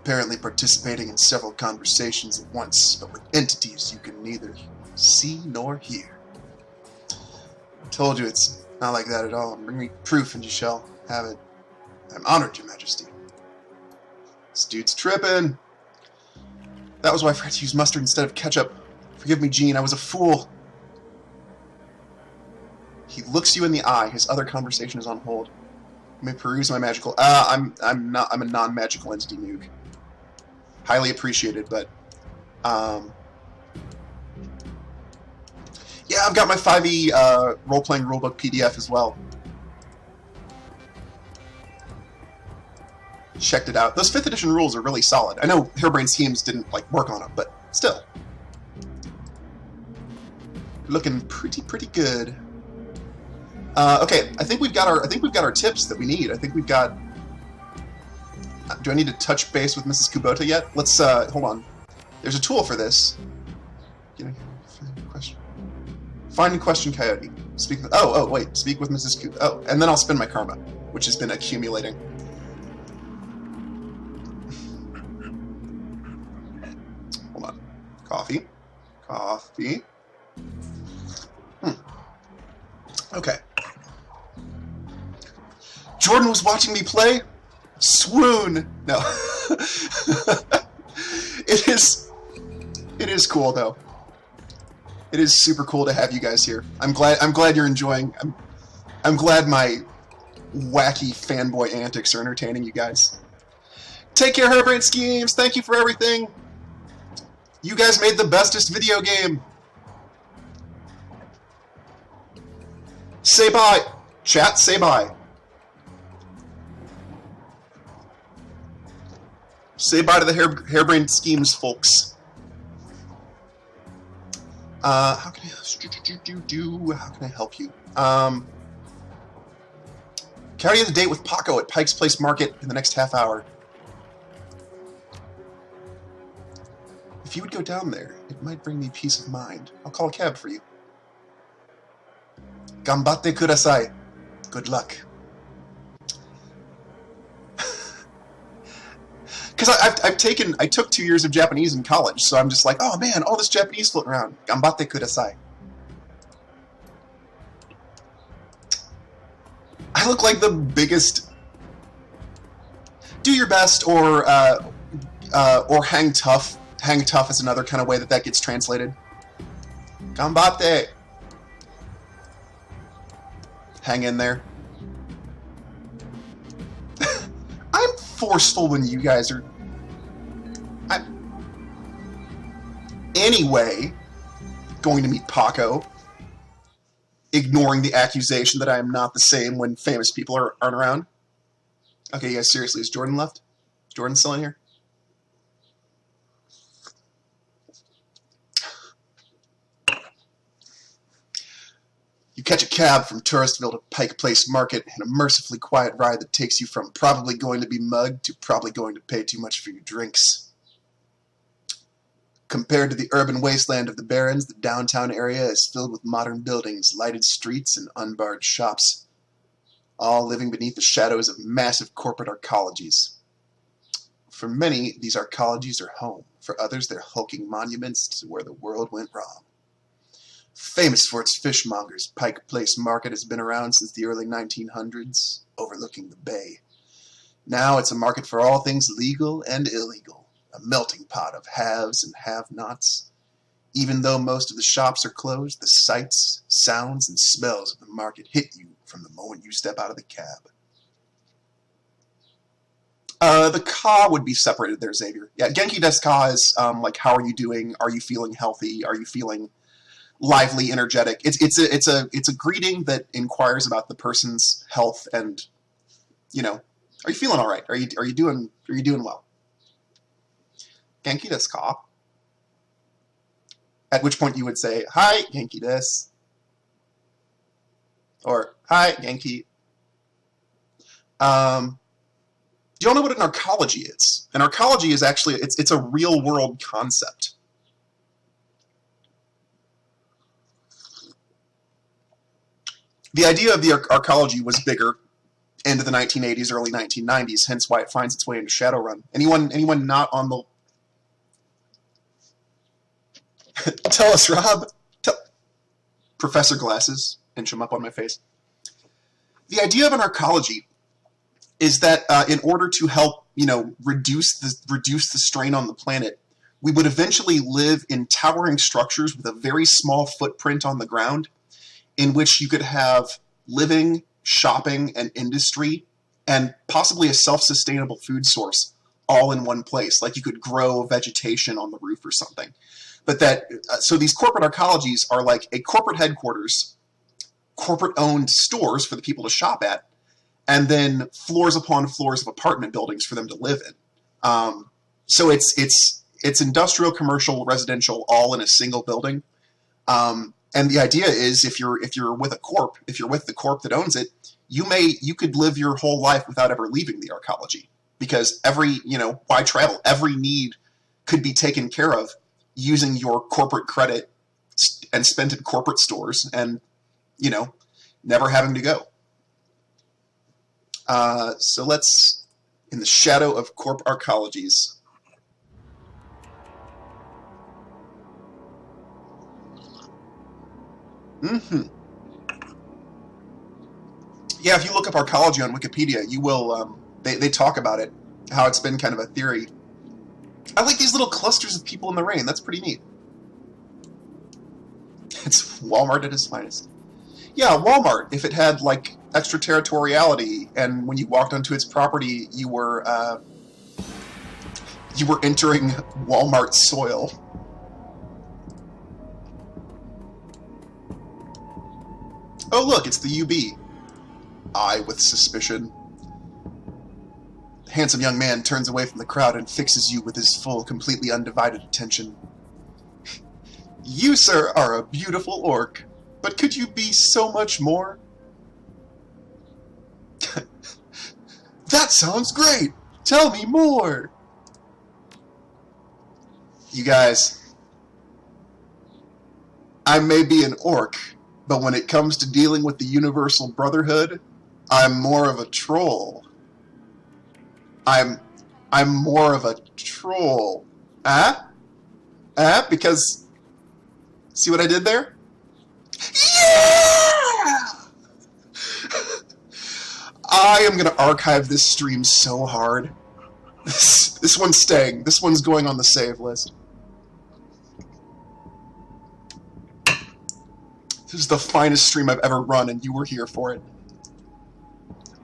apparently participating in several conversations at once, but with entities you can neither see nor hear. I told you it's not like that at all. Bring me proof and you shall have it. I'm honored, Your Majesty. This dude's tripping. That was why I forgot to use mustard instead of ketchup. Forgive me, Gene, I was a fool. He looks you in the eye. His other conversation is on hold. You may peruse my magical... I'm a non-magical entity, Noog. Highly appreciated, but... Yeah, I've got my 5e role-playing rulebook PDF as well. Checked it out. Those 5th edition rules are really solid. I know Harebrained Schemes didn't like work on them, but still. Looking pretty good. Okay, I think we've got our tips that we need. I think we've got... Do I need to touch base with Mrs. Kubota yet? Let's hold on. There's a tool for this. Find and question Coyote. Speak with... Oh, wait. Speak with Mrs. Kubota. Oh, and then I'll spend my karma, which has been accumulating. Hold on. Coffee. Okay. Jordan was watching me play? Swoon! No. It is cool, though. It is super cool to have you guys here. I'm glad you're enjoying. I'm glad my wacky fanboy antics are entertaining you guys. Take care, Harebrained Schemes. Thank you for everything. You guys made the bestest video game. Say bye. Chat, say bye. Say bye to the Harebrained Schemes folks. How can I help you? Carry the date with Paco at Pike's Place Market in the next half hour. If you would go down there, it might bring me peace of mind. I'll call a cab for you. Gambate kudasai. Good luck. Because I took 2 years of Japanese in college, so I'm just like, oh man, all this Japanese floating around. Gambate kudasai. I look like the biggest. Do your best, or hang tough. Hang tough is another kind of way that gets translated. Gambate. Hang in there. I'm forceful when you guys are... Anyway, going to meet Paco, ignoring the accusation that I am not the same when famous people aren't around. Okay, you guys, seriously, is Jordan left? Is Jordan still in here? You catch a cab from Touristville to Pike Place Market in a mercifully quiet ride that takes you from probably going to be mugged to probably going to pay too much for your drinks. Compared to the urban wasteland of the Barrens, the downtown area is filled with modern buildings, lighted streets, and unbarred shops, all living beneath the shadows of massive corporate arcologies. For many, these arcologies are home. For others, they're hulking monuments to where the world went wrong. Famous for its fishmongers, Pike Place Market has been around since the early 1900s, overlooking the bay. Now it's a market for all things legal and illegal, a melting pot of haves and have-nots. Even though most of the shops are closed, the sights, sounds, and smells of the market hit you from the moment you step out of the cab. The ka would be separated there, Xavier. Yeah, Genki desu ka is like, how are you doing? Are you feeling healthy? Are you feeling lively, energetic? It's a greeting that inquires about the person's health and you know, are you feeling all right? Are you doing well? Genki desu ka? At which point you would say, "Hi, Genki desu," or "Hi, Genki." Do you all know what an arcology is? An arcology is actually it's a real world concept. The idea of the arcology was bigger into the 1980s, early 1990s, hence why it finds its way into Shadowrun. Anyone not on the... Tell us, Rob. Professor Glasses, inch him up on my face. The idea of an arcology is that in order to help, reduce the strain on the planet, we would eventually live in towering structures with a very small footprint on the ground, in which you could have living, shopping, and industry, and possibly a self-sustainable food source all in one place. Like you could grow vegetation on the roof or something. But so these corporate arcologies are like a corporate headquarters, corporate-owned stores for the people to shop at, and then floors upon floors of apartment buildings for them to live in. So it's industrial, commercial, residential, all in a single building. And the idea is, if you're with a corp, if you're with the corp that owns it, you could live your whole life without ever leaving the arcology, because why travel? Every need could be taken care of using your corporate credit and spent in corporate stores, and never having to go. So let's, in the shadow of corp arcologies. Yeah, if you look up arcology on Wikipedia, you will, they talk about it, how it's been kind of a theory. I like these little clusters of people in the rain. That's pretty neat. It's Walmart at its finest. Yeah, Walmart, if it had, like, extraterritoriality, and when you walked onto its property, you were entering Walmart soil. Oh, look, it's the UB. Eye with suspicion. The handsome young man turns away from the crowd and fixes you with his full, completely undivided attention. You, sir, are a beautiful orc, but could you be so much more? That sounds great! Tell me more! You guys, I may be an orc, but when it comes to dealing with the Universal Brotherhood, I'm more of a troll. I'm more of a troll. Because, see what I did there? Yeah! I am going to archive this stream so hard. This one's staying. This one's going on the save list. This is the finest stream I've ever run, and you were here for it.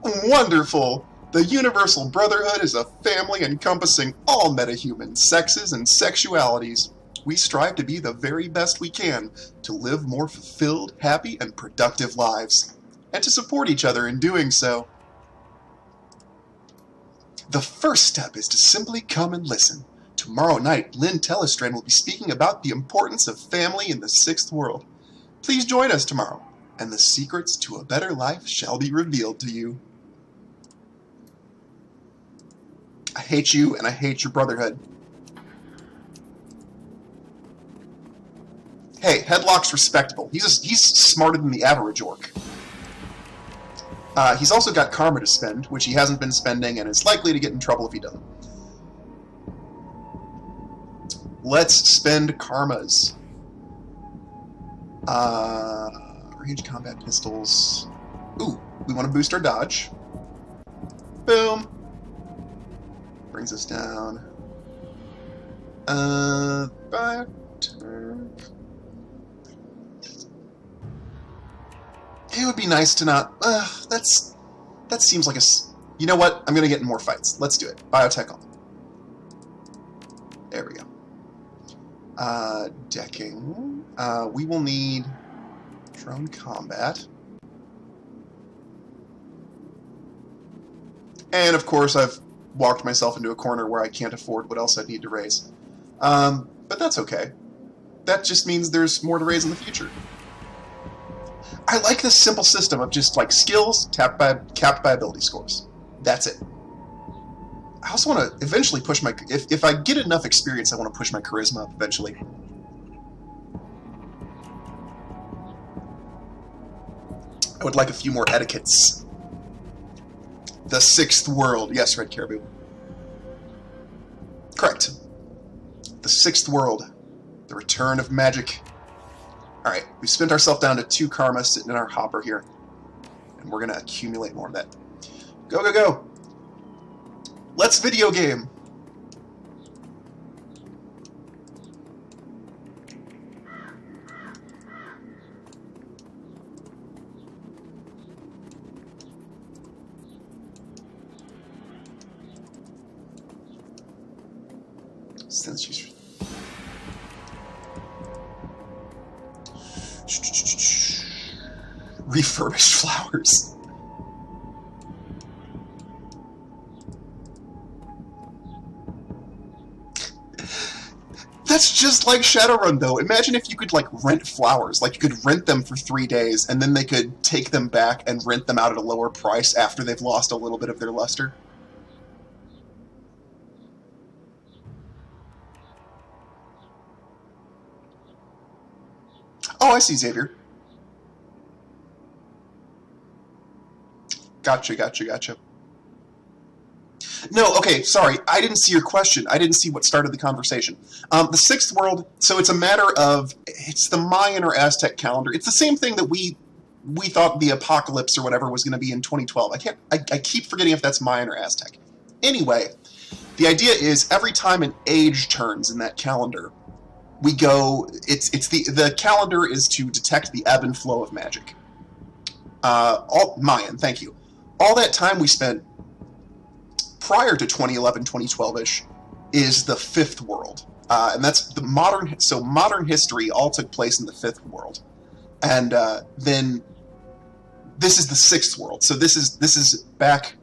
Wonderful! The Universal Brotherhood is a family encompassing all metahumans, sexes, and sexualities. We strive to be the very best we can to live more fulfilled, happy, and productive lives, and to support each other in doing so. The first step is to simply come and listen. Tomorrow night, Lynn Telestrand will be speaking about the importance of family in the Sixth World. Please join us tomorrow, and the secrets to a better life shall be revealed to you. I hate you, and I hate your brotherhood. Hey, Headlock's respectable. He's smarter than the average orc. He's also got karma to spend, which he hasn't been spending, and is likely to get in trouble if he doesn't. Let's spend karmas. Range combat pistols. Ooh, we want to boost our dodge. Boom. Brings us down. Back. It would be nice to not... that seems like a... You know what? I'm going to get in more fights. Let's do it. Biotech on. There we go. Decking. We will need drone combat. And, of course, I've walked myself into a corner where I can't afford what else I need to raise. But that's okay. That just means there's more to raise in the future. I like this simple system of just, like, skills capped by ability scores. That's it. I also want to eventually push my... If I get enough experience, I want to push my charisma up eventually. I would like a few more etiquettes. The Sixth World. Yes, Red Caribou. Correct. The Sixth World. The Return of Magic. Alright, we've spent ourselves down to 2 karma sitting in our hopper here. And we're going to accumulate more of that. Go, go, go! Let's video game! Since she's... Refurbished flowers. That's just like Shadowrun, though. Imagine if you could, like, rent flowers. Like, you could rent them for 3 days, and then they could take them back and rent them out at a lower price after they've lost a little bit of their luster. Oh, I see, Xavier. Gotcha, gotcha, gotcha. No, okay, sorry. I didn't see your question. I didn't see what started the conversation. The Sixth World, so it's a matter of... It's the Mayan or Aztec calendar. It's the same thing that we thought the apocalypse or whatever was going to be in 2012. I keep forgetting if that's Mayan or Aztec. Anyway, the idea is every time an age turns in that calendar, we go... The calendar is to detect the ebb and flow of magic. Mayan, thank you. All that time we spent prior to 2011, 2012-ish is the Fifth World. And that's the modern... So modern history all took place in the Fifth World. And then this is the Sixth World. So this is back...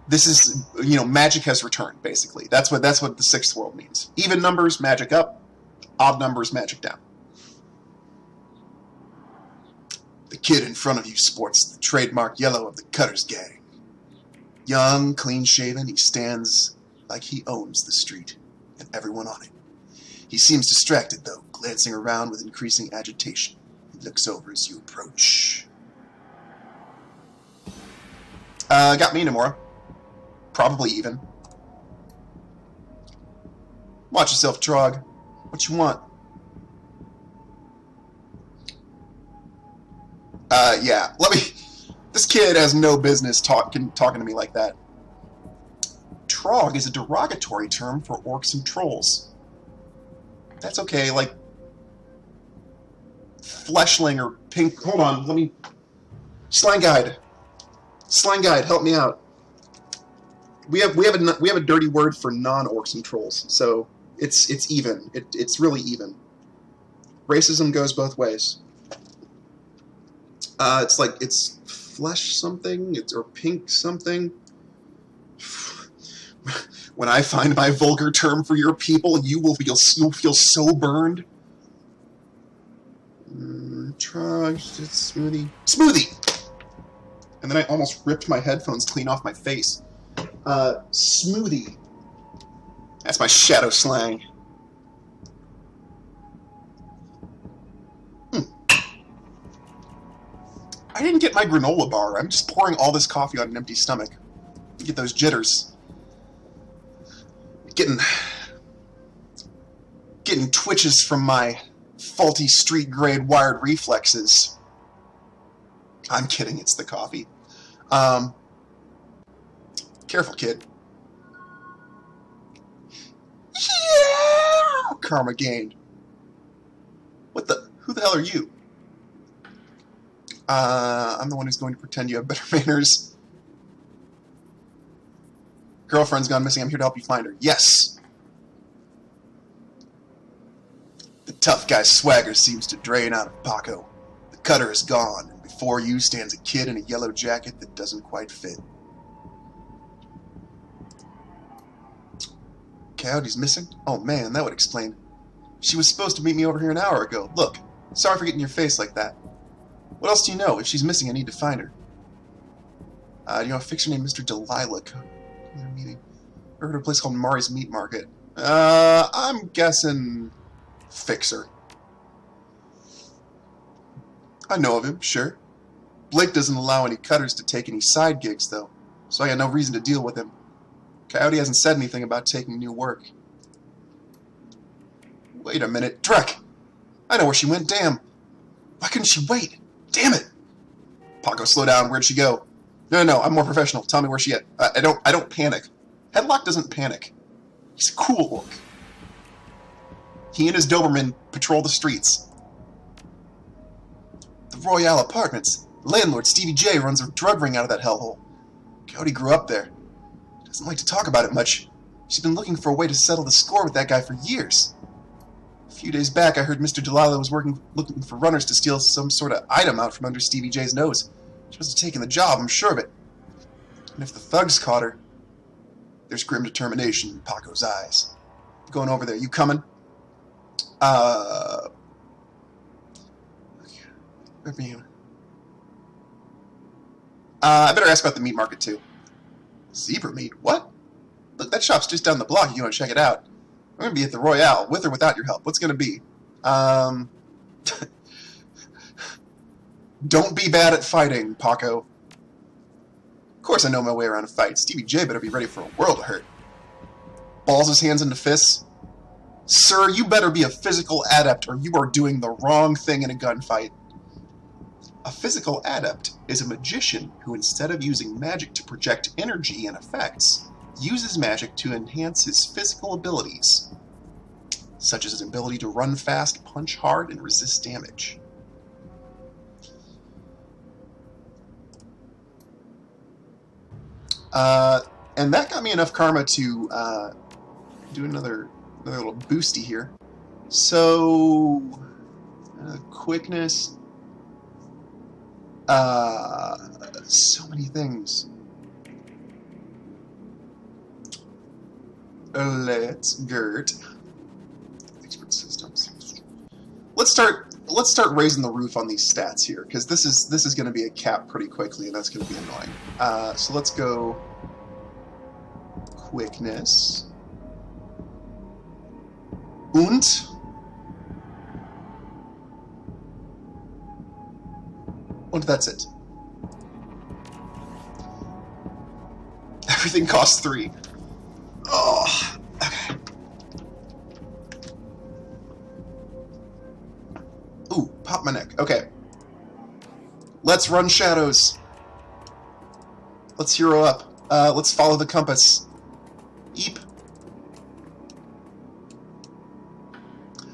This is, you know, magic has returned, basically. That's what the Sixth World means. Even numbers, magic up. Odd numbers, magic down. The kid in front of you sports the trademark yellow of the Cutter's Gang. Young, clean-shaven, he stands like he owns the street and everyone on it. He seems distracted, though, glancing around with increasing agitation. He looks over as you approach. Got me, Nomura. Probably even. Watch yourself, Trog. What you want? Yeah. Let me... This kid has no business talking to me like that. Trog is a derogatory term for orcs and trolls. That's okay, like... Fleshling or pink... Hold on, let me... Slang Guide. Slang Guide, help me out. We have a dirty word for non-orcs and trolls, so it's even. It's really even. Racism goes both ways. It's like it's flesh something, or pink something. When I find my vulgar term for your people, you'll feel so burned. Try smoothie. And then I almost ripped my headphones clean off my face. Smoothie. That's my shadow slang. I didn't get my granola bar. I'm just pouring all this coffee on an empty stomach. You get those jitters. Getting twitches from my faulty street-grade wired reflexes. I'm kidding, it's the coffee. Careful, kid. Yeah! Karma gained. What the... Who the hell are you? I'm the one who's going to pretend you have better manners. Girlfriend's gone missing. I'm here to help you find her. Yes! The tough guy's swagger seems to drain out of Paco. The cutter is gone, and before you stands a kid in a yellow jacket that doesn't quite fit. Coyote's missing? Oh man, that would explain. She was supposed to meet me over here an hour ago. Look, sorry for getting your face like that. What else do you know? If she's missing, I need to find her. Do you know a fixer named Mr. Delilah? Meeting. I heard of a place called Mari's Meat Market. I'm guessing fixer. I know of him, sure. Blake doesn't allow any cutters to take any side gigs, though, so I got no reason to deal with him. Coyote hasn't said anything about taking new work. Wait a minute. Drek! I know where she went, damn. Why couldn't she wait? Damn it! Paco, slow down. Where'd she go? No, I'm more professional. Tell me where she at. I don't panic. Headlock doesn't panic. He's a cool orc. He and his Doberman patrol the streets. The Royale Apartments. Landlord Stevie J runs a drug ring out of that hellhole. Coyote grew up there. Doesn't like to talk about it much. She's been looking for a way to settle the score with that guy for years. A few days back, I heard Mr. Delilah was looking for runners to steal some sort of item out from under Stevie J's nose. She must have taken the job, I'm sure of it. And if the thugs caught her, there's grim determination in Paco's eyes. Going over there. You coming? Where are you? I better ask about the meat market, too. Zebra meat? What? Look, that shop's just down the block if you want to check it out. I'm going to be at the Royale, with or without your help. What's going to be? Don't be bad at fighting, Paco. Of course I know my way around a fight. Stevie J better be ready for a world of hurt. Balls his hands into fists. Sir, you better be a physical adept or you are doing the wrong thing in a gunfight. A physical adept is a magician who, instead of using magic to project energy and effects, uses magic to enhance his physical abilities, such as his ability to run fast, punch hard, and resist damage. And that got me enough karma to do another little boosty here. So, quickness. So many things. Let's Gert. Expert systems. Let's start raising the roof on these stats here, because this is going to be a cap pretty quickly, and that's going to be annoying. So let's go quickness. Und that's it. Everything costs 3. Oh, okay. Ooh, pop my neck. Okay. Let's run shadows. Let's hero up. Let's follow the compass. Eep.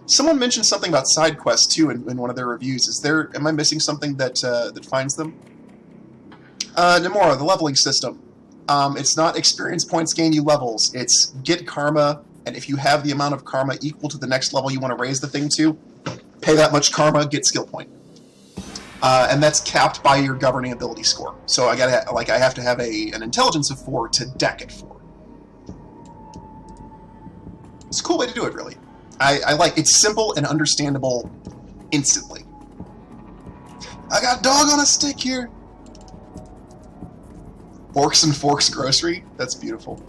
Someone mentioned something about side quests too in one of their reviews. Am I missing something that that finds them? Nemora, the leveling system. It's not experience points gain you levels. It's get karma, and if you have the amount of karma equal to the next level you want to raise the thing to, pay that much karma, get skill point. And that's capped by your governing ability score. So I have to have an intelligence of 4 to deck at 4. It's a cool way to do it, really. I like it's simple and understandable instantly. I got dog on a stick here. Orcs and Forks Grocery. That's beautiful.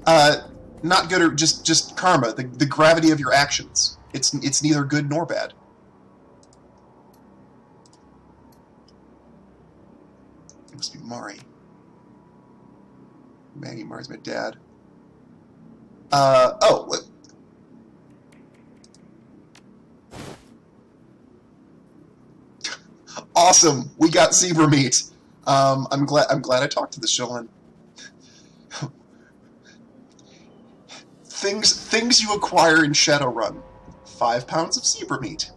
Not good or just karma. The gravity of your actions. It's neither good nor bad. It must be Mari. Maggie, Mari's my dad. Oh. Awesome. We got zebra meat. I'm glad I talked to the Shilin. Things you acquire in Shadowrun. 5 pounds of zebra meat.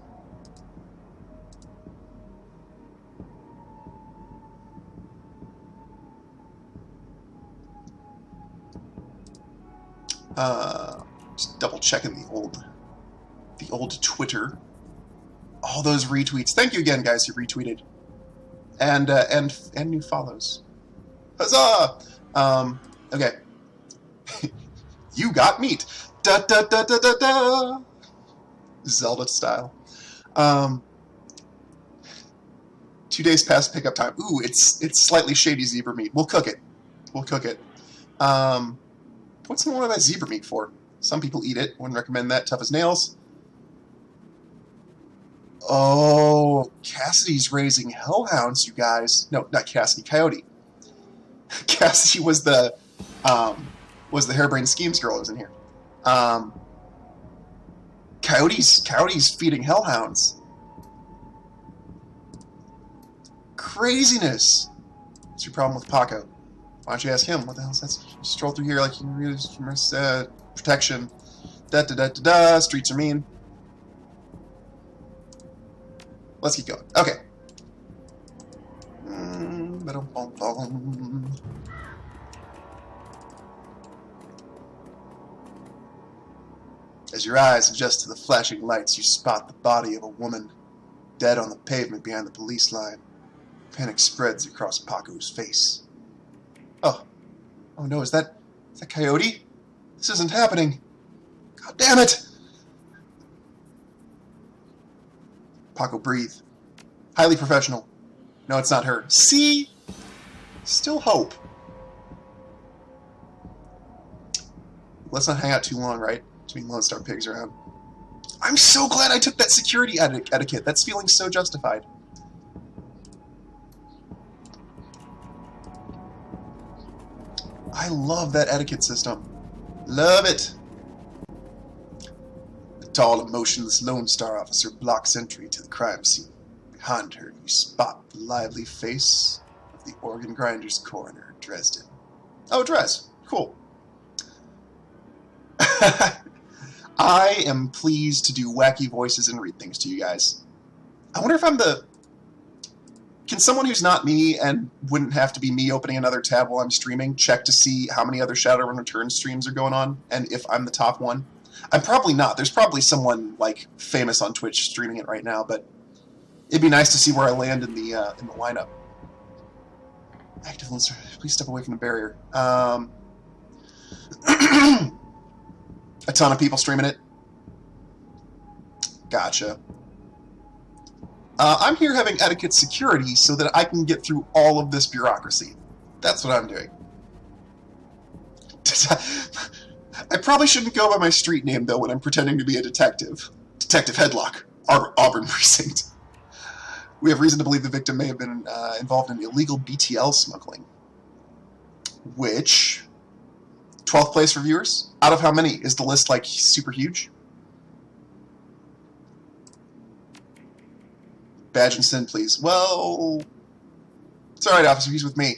Just double checking the old Twitter. All those retweets. Thank you again, guys, who retweeted. And new follows. Huzzah! Okay. You got meat. Da da da da da da. Zelda style. 2 days past pickup time. Ooh, it's slightly shady zebra meat. We'll cook it. We'll cook it. What's more of that zebra meat for? Some people eat it. Wouldn't recommend that. Tough as nails. Oh, Cassidy's raising hellhounds, you guys. No, not Cassidy. Coyote. Cassidy was the harebrained schemes girl who was in here. Coyote's feeding hellhounds. Craziness. What's your problem with Paco? Why don't you ask him? What the hell is that? You stroll through here like you can use protection. Da da da da da. Streets are mean. Let's keep going. Okay. As your eyes adjust to the flashing lights, you spot the body of a woman dead on the pavement behind the police line. Panic spreads across Paco's face. Oh no, is that Coyote? This isn't happening. God damn it! Paco, breathe. Highly professional. No, it's not her. See? Still hope. Let's not hang out too long, right? Between Lone Star pigs around. I'm so glad I took that security etiquette. That's feeling so justified. I love that etiquette system. Love it. The tall and motionless Lone Star officer blocks entry to the crime scene. Behind her, you spot the lively face of the organ grinder's coroner, Dresden. Oh, Dres. Cool. I am pleased to do wacky voices and read things to you guys. I wonder if I'm the... Can someone who's not me and wouldn't have to be me opening another tab while I'm streaming check to see how many other Shadowrun Returns streams are going on and if I'm the top one? I'm probably not. There's probably someone like famous on Twitch streaming it right now, but it'd be nice to see where I land in the lineup. Active Lone Star, please step away from the barrier. A ton of people streaming it. Gotcha. I'm here having etiquette security so that I can get through all of this bureaucracy. That's what I'm doing. I probably shouldn't go by my street name, though, when I'm pretending to be a detective. Detective Headlock, Auburn Precinct. We have reason to believe the victim may have been involved in illegal BTL smuggling. Which... 12th place for viewers? Out of how many? Is the list, like, super huge? Badge and sin, please. Well... It's alright, officer. He's with me.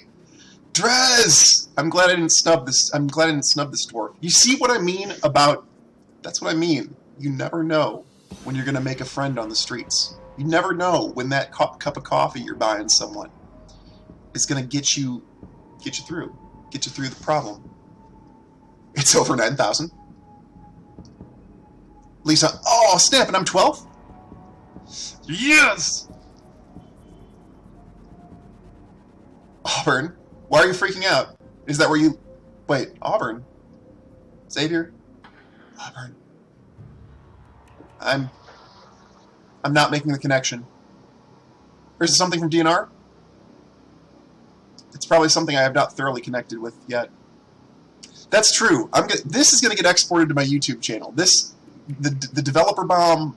Drez! I'm glad I didn't snub this. I'm glad I didn't snub this dwarf. You see what I mean about... That's what I mean. You never know when you're going to make a friend on the streets. You never know when that cup of coffee you're buying someone is going to get you through. Get you through the problem. It's over 9,000. Lisa, oh snap, and I'm 12th? Yes! Auburn, why are you freaking out? Is that where you... Wait, Auburn? Xavier? Auburn. I'm not making the connection. Or is it something from DNR? It's probably something I have not thoroughly connected with yet. That's true. This is going to get exported to my YouTube channel. The developer bomb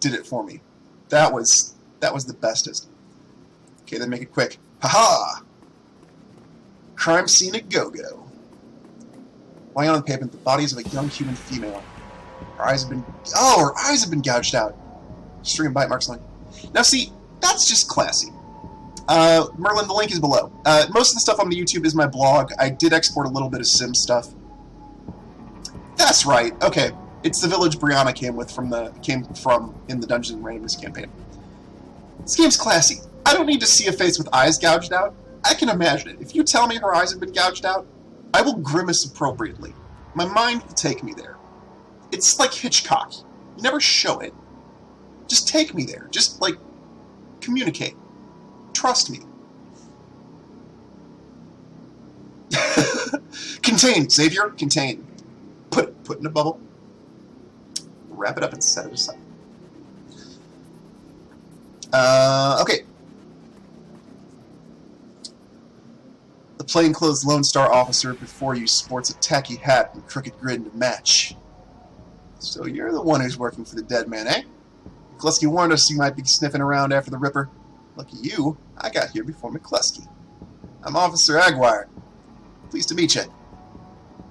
did it for me. That was the bestest. Okay, then make it quick. Haha! Crime scene at go-go. Lying on the pavement, the bodies of a young human female. Her eyes have been gouged out. Stream bite marks line. Now see, that's just classy. Merlin, the link is below. Most of the stuff on the YouTube is my blog. I did export a little bit of sim stuff. That's right. Okay, it's the village Brianna came from in the Dungeons and Randomness campaign. This game's classy. I don't need to see a face with eyes gouged out. I can imagine it. If you tell me her eyes have been gouged out, I will grimace appropriately. My mind will take me there. It's like Hitchcock. You never show it. Just take me there. Just, like, communicate. Trust me. Contain, Xavier, contain. Put in a bubble. Wrap it up and set it aside. Okay. The plainclothes Lone Star officer before you sports a tacky hat and crooked grin to match. So you're the one who's working for the dead man, eh? McCluskey warned us you might be sniffing around after the Ripper. Lucky you, I got here before McCluskey. I'm Officer Aguirre. Pleased to meet you.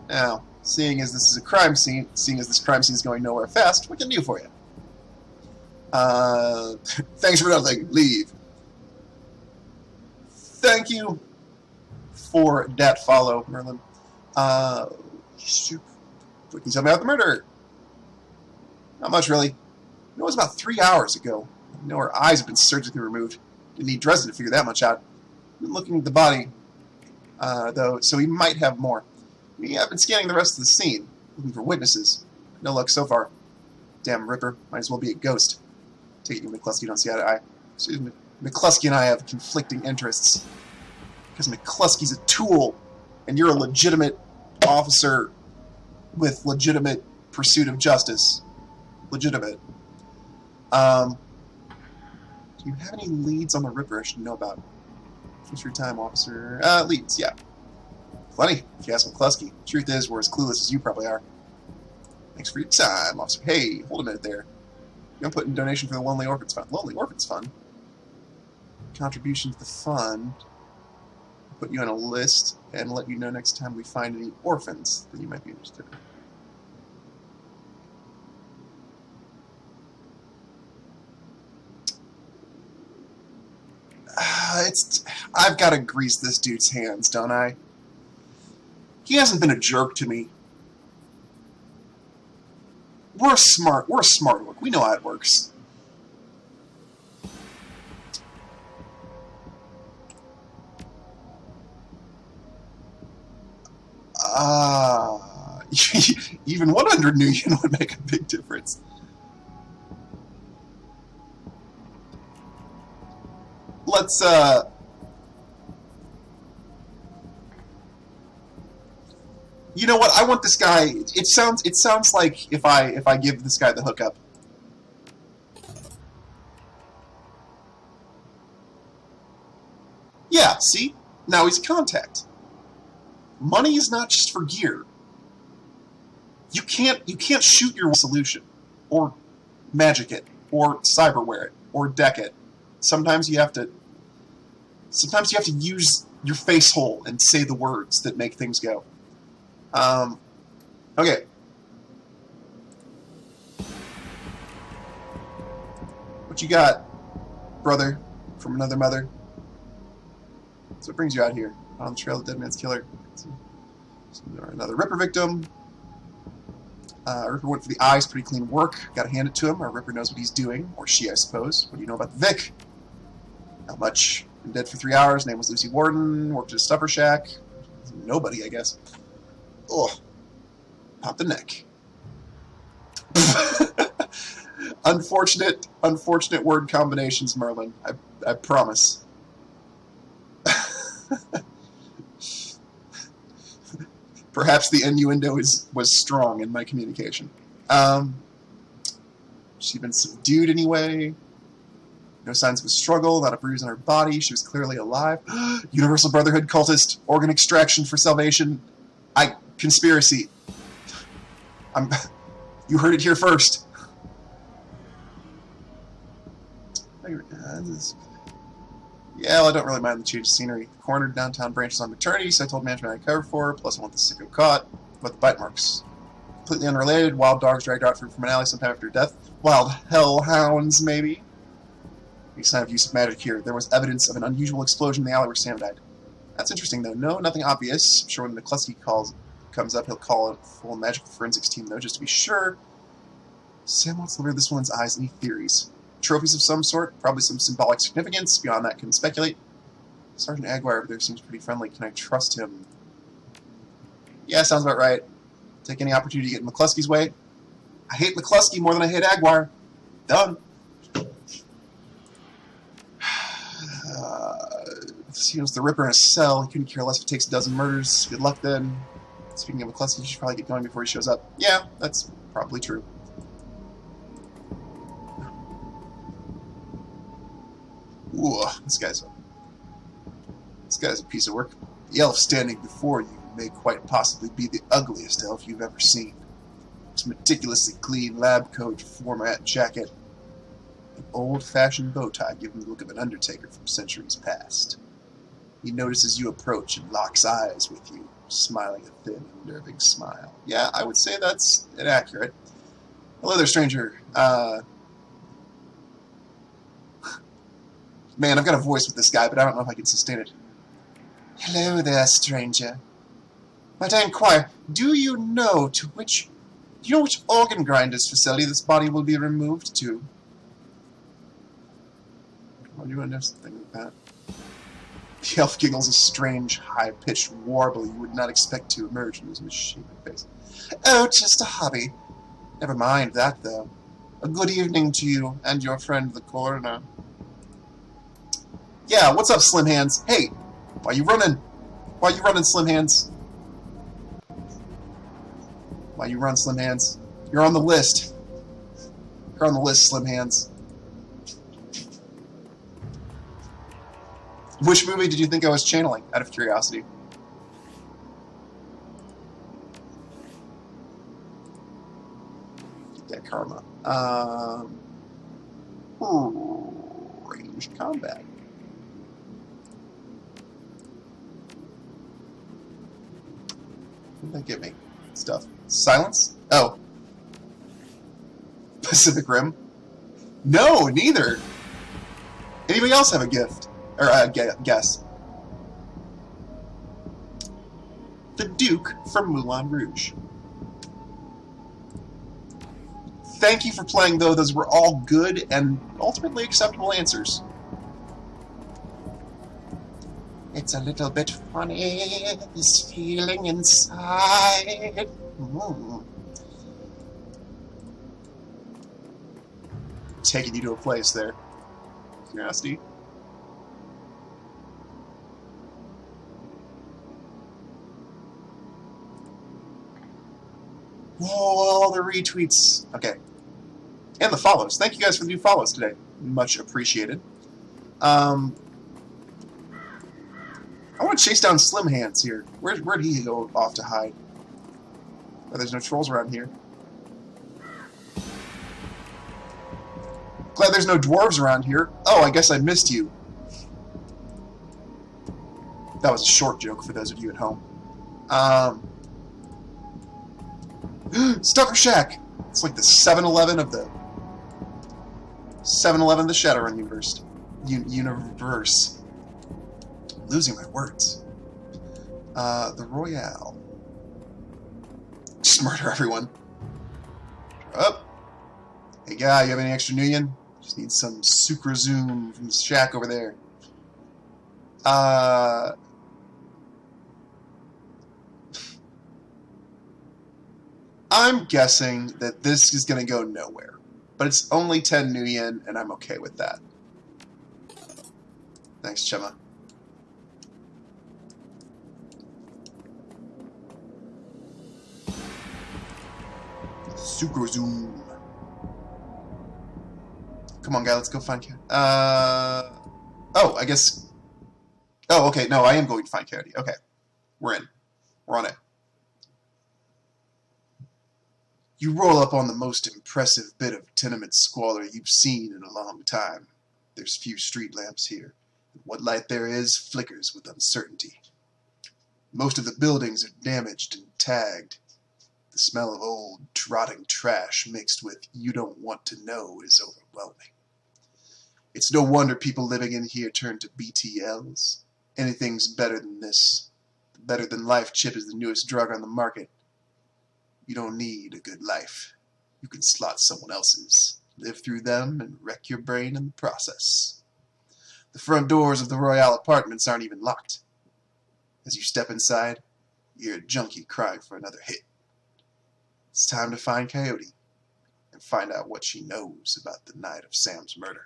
Now, seeing as this crime scene is going nowhere fast, what can I do for you? Thanks for nothing. Leave. Thank you for that follow, Merlin. What can you tell me about the murder? Not much, really. It was about 3 hours ago. I know her eyes have been surgically removed. Didn't need Dresden to figure that much out. Been looking at the body, though, so he might have more. I've been scanning the rest of the scene, looking for witnesses. No luck so far. Damn Ripper, might as well be a ghost. Take it you and McCluskey don't see eye to eye. Excuse me. McCluskey and I have conflicting interests. Because McCluskey's a tool, and you're a legitimate officer with legitimate pursuit of justice. Legitimate. Do you have any leads on the Ripper I should know about? What's your time, officer? Leads, yeah. Plenty, if you ask McCluskey. Truth is, we're as clueless as you probably are. Thanks for your time, officer. Hey, hold a minute there. You're going to put in donation for the Lonely Orphans Fund. Lonely Orphans Fund? Contribution to the fund. I'll put you on a list and let you know next time we find any orphans that you might be interested in. I've got to grease this dude's hands, don't I? He hasn't been a jerk to me. We're smart work. We know how it works. Even 100 new yen would make a big difference. Let's you know what? I want this guy. It sounds like if I give this guy the hookup. Yeah, see? Now he's a contact. Money is not just for gear. You can't shoot your solution, or magic it, or cyberware it, or deck it. Sometimes you have to use your face hole and say the words that make things go. Okay. What you got, brother, from another mother? So what brings you out here? On the trail of the dead man's killer. Another Ripper victim. Ripper went for the eyes, pretty clean work. Gotta hand it to him. Our Ripper knows what he's doing, or she, I suppose. What do you know about the Vic? Not much. Been dead for 3 hours. Name was Lucy Warden. Worked at a stuffer shack. Nobody, I guess. Ugh. Pop the neck. Unfortunate word combinations, Merlin. I promise. Perhaps the innuendo was strong in my communication. She'd been subdued anyway. No signs of a struggle, not a bruise on her body. She was clearly alive. Universal Brotherhood cultist, organ extraction for salvation. Conspiracy. You heard it here first. Yeah, well, I don't really mind the change of scenery. The corner downtown branches on maternity, so I told management I'd cover for her, plus I want the sicko caught. But the bite marks. Completely unrelated, wild dogs dragged out from an alley sometime after her death. Wild hellhounds, maybe? Any sign of use of magic here. There was evidence of an unusual explosion in the alley where Sam died. That's interesting, though. No, nothing obvious. I'm sure when McCluskey comes up, he'll call a full magical forensics team, though, just to be sure. Sam wants to lure this one's eyes. Any theories? Trophies of some sort? Probably some symbolic significance. Beyond that, can speculate. Sergeant Aguirre over there seems pretty friendly. Can I trust him? Yeah, sounds about right. Take any opportunity to get in McCluskey's way. I hate McCluskey more than I hate Aguirre. Done. He was the Ripper in a cell. He couldn't care less if it takes a dozen murders. Good luck then. Speaking of a cluster, you should probably get going before he shows up. Yeah, that's probably true. Ooh, this guy's a piece of work. The elf standing before you may quite possibly be the ugliest elf you've ever seen. His meticulously clean lab coat format jacket, an old-fashioned bow tie giving the look of an undertaker from centuries past. He notices you approach and locks eyes with you, smiling a thin, unnerving smile. Yeah, I would say that's inaccurate. Hello there, stranger. Man, I've got a voice with this guy, but I don't know if I can sustain it. Hello there, stranger. Might I inquire, do you know which organ grinder's facility this body will be removed to? Why do you want to know something like that? The elf giggles a strange, high-pitched warble you would not expect to emerge from his misshapen face. Oh, just a hobby. Never mind that, though. A good evening to you and your friend the coroner. Yeah, what's up, Slim Hands? Hey, why you running? Why you running, Slim Hands? Why you run, Slim Hands? You're on the list. You're on the list, Slim Hands. Which movie did you think I was channeling, out of curiosity? Get that karma. Ranged combat. What did that give me? Stuff. Silence? Oh. Pacific Rim? No, neither. Anybody else have a gift? Or guess. The Duke from Moulin Rouge. Thank you for playing, though. Those were all good and ultimately acceptable answers. It's a little bit funny, this feeling inside. Taking you to a place there. Curiosity. Whoa, all the retweets. Okay. And the follows. Thank you guys for the new follows today. Much appreciated. I want to chase down Slim Hands here. Where'd he go off to hide? Oh, there's no trolls around here. Glad there's no dwarves around here. Oh, I guess I missed you. That was a short joke for those of you at home. Stucker Shack! It's like the 7-Eleven of the... 7-Eleven of the Shadowrun universe. Universe. I'm losing my words. The Royale. Just murder everyone. Up. Hey guy, you have any extra Nuyen? Just need some Sucra Zoom from the shack over there. I'm guessing that this is going to go nowhere. But it's only 10 Nuyen, and I'm okay with that. Thanks, Chema. Sucro Zoom. Come on, guy, let's go find Coyote. Oh, I guess... Oh, okay, no, I am going to find Coyote. Okay. We're in. We're on it. You roll up on the most impressive bit of tenement squalor you've seen in a long time. There's few street lamps here, and what light there is flickers with uncertainty. Most of the buildings are damaged and tagged. The smell of old, rotting trash mixed with you don't want to know is overwhelming. It's no wonder people living in here turn to BTLs. Anything's better than this. The better than life chip is the newest drug on the market. You don't need a good life. You can slot someone else's, live through them, and wreck your brain in the process. The front doors of the Royale apartments aren't even locked. As you step inside, you hear a junkie crying for another hit. It's time to find Coyote and find out what she knows about the night of Sam's murder.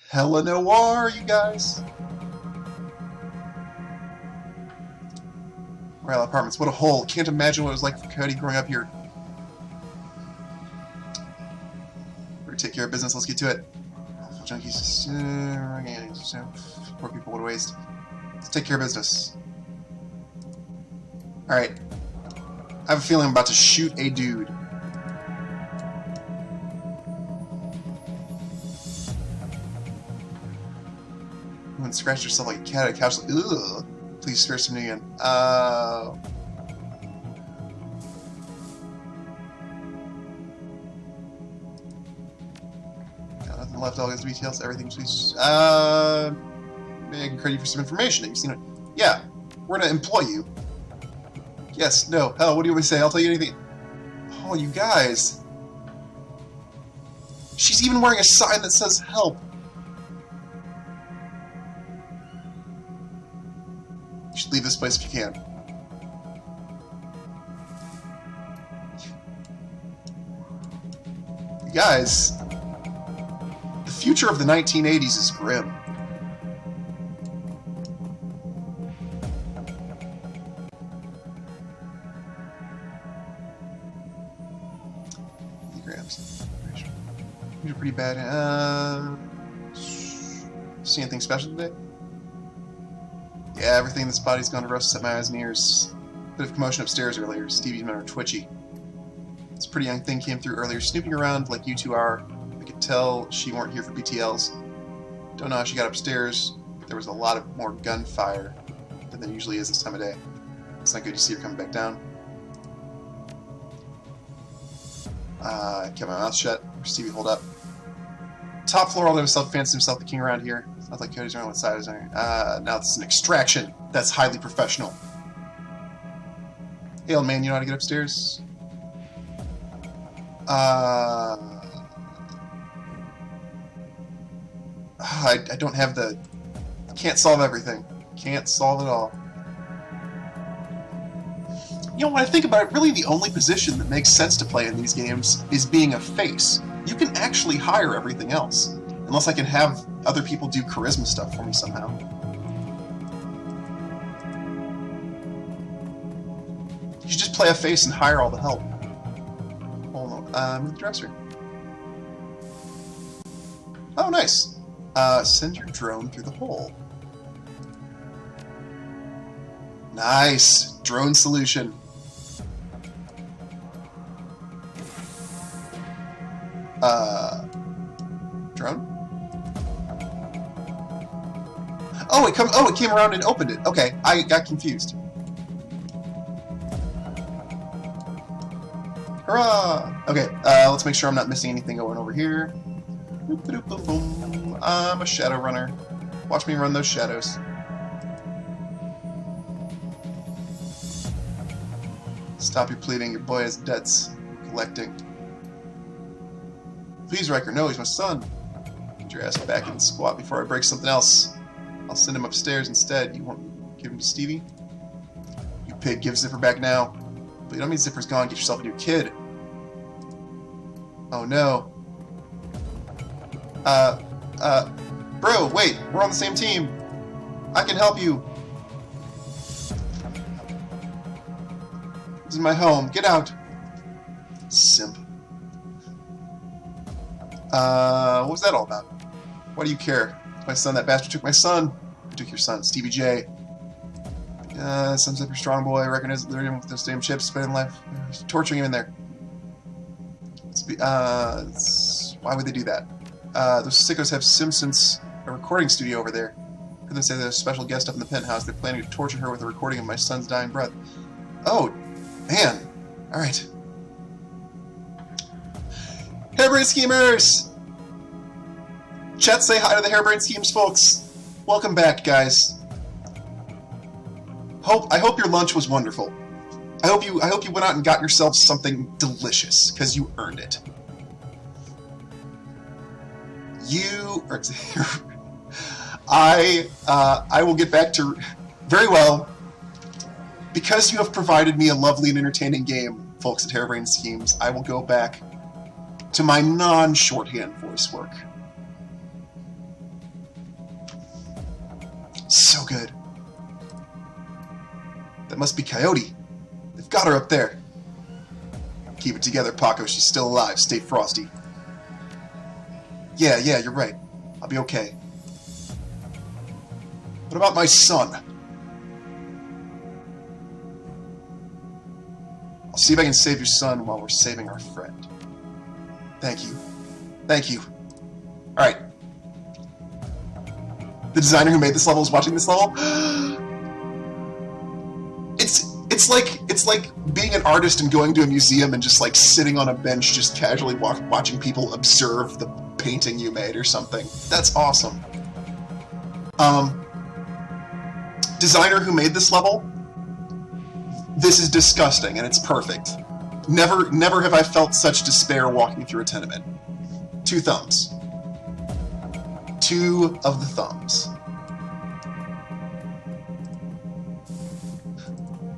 Hella noir, you guys. Royal Apartments. What a hole. Can't imagine what it was like for Cody growing up here. Better take care of business. Let's get to it. Junkies. Poor people, what a waste. Let's take care of business. Alright. I have a feeling I'm about to shoot a dude. You wouldn't scratch yourself like a cat at a couch. Ugh. Please spare some again. Got nothing left. All these details. Everything. Please. I can credit you for some information. You've seen it. Yeah. We're gonna employ you. Yes. No. Hell. What do you want me to say? I'll tell you anything. Oh, you guys. She's even wearing a sign that says "Help." You should leave this place if you can. You guys, the future of the 1980s is grim. Grams. These are pretty bad. See anything special today? Yeah, everything in this body's gone to rust except my eyes and ears. Bit of commotion upstairs earlier. Stevie's men are twitchy. This pretty young thing came through earlier, snooping around like you two are. I could tell she weren't here for BTLs. Don't know how she got upstairs, but there was a lot of more gunfire than there usually is this time of day. It's not good to see her coming back down. Kept my mouth shut. Stevie, hold up. Top floor, all to himself, fancies himself the king around here. Sounds like Cody's around what side is there. Now this is an extraction. That's highly professional. Hey, old man, you know how to get upstairs? I don't have the... Can't solve everything. Can't solve it all. You know, when I think about it, really the only position that makes sense to play in these games is being a face. You can actually hire everything else. Unless I can have other people do charisma stuff for me somehow. You should just play a face and hire all the help. Hold on. Move the dresser. Oh, nice. Send your drone through the hole. Nice. Drone solution. Drone? Oh, it came around and opened it. Okay, I got confused. Hurrah! Okay, let's make sure I'm not missing anything going over here. I'm a Shadowrunner. Watch me run those shadows. Stop your pleading. Your boy has debts. Collecting. Please, Riker. No, he's my son. Get your ass back in the squat before I break something else. I'll send him upstairs instead. You won't give him to Stevie? You pig, give Zipper back now. But you don't mean Zipper's gone. Get yourself a new kid. Oh no. Bro, wait. We're on the same team. I can help you. This is my home. Get out. Simp. What was that all about? Why do you care? My son, that bastard took my son. Who took your son? Stevie J. Some Zipper strong boy. I reckon is luring him with those damn chips. Better than life. Torturing him in there. Why would they do that? Those sickos have Simpsons, a recording studio over there. I heard them say there's a special guest up in the penthouse. They're planning to torture her with a recording of my son's dying breath. Oh, man. Alright. Hairbrain Schemers! Chat, say hi to the Hairbrain Schemes folks. Welcome back, guys. I hope your lunch was wonderful. I hope you went out and got yourself something delicious, because you earned it. I will get back to... Very well. Because you have provided me a lovely and entertaining game, folks at Hairbrain Schemes, I will go back to my non-shorthand voice work. So good. That must be Coyote. They've got her up there. Keep it together, Paco. She's still alive. Stay frosty. Yeah, you're right. I'll be okay. What about my son? I'll see if I can save your son while we're saving our friend. Thank you. Thank you. Alright. The designer who made this level is watching this level. It's like being an artist and going to a museum and just like sitting on a bench just casually watching people observe the painting you made or something. That's awesome. Designer who made this level, this is disgusting and it's perfect. Never have I felt such despair walking through a tenement. 2 thumbs. 2 of the thumbs.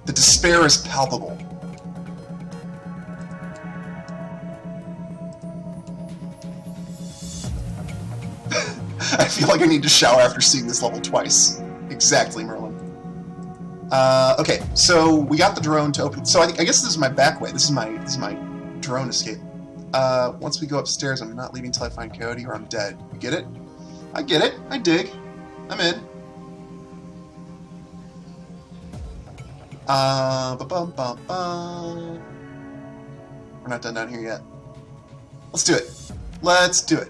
The despair is palpable. I feel like I need to shower after seeing this level twice. Exactly, Merlin. Okay, so we got the drone to open. So I guess this is my back way. This is my drone escape. Once we go upstairs, I'm not leaving till I find Coyote or I'm dead. You get it? I get it. I dig. I'm in. We're not done down here yet. Let's do it. Let's do it.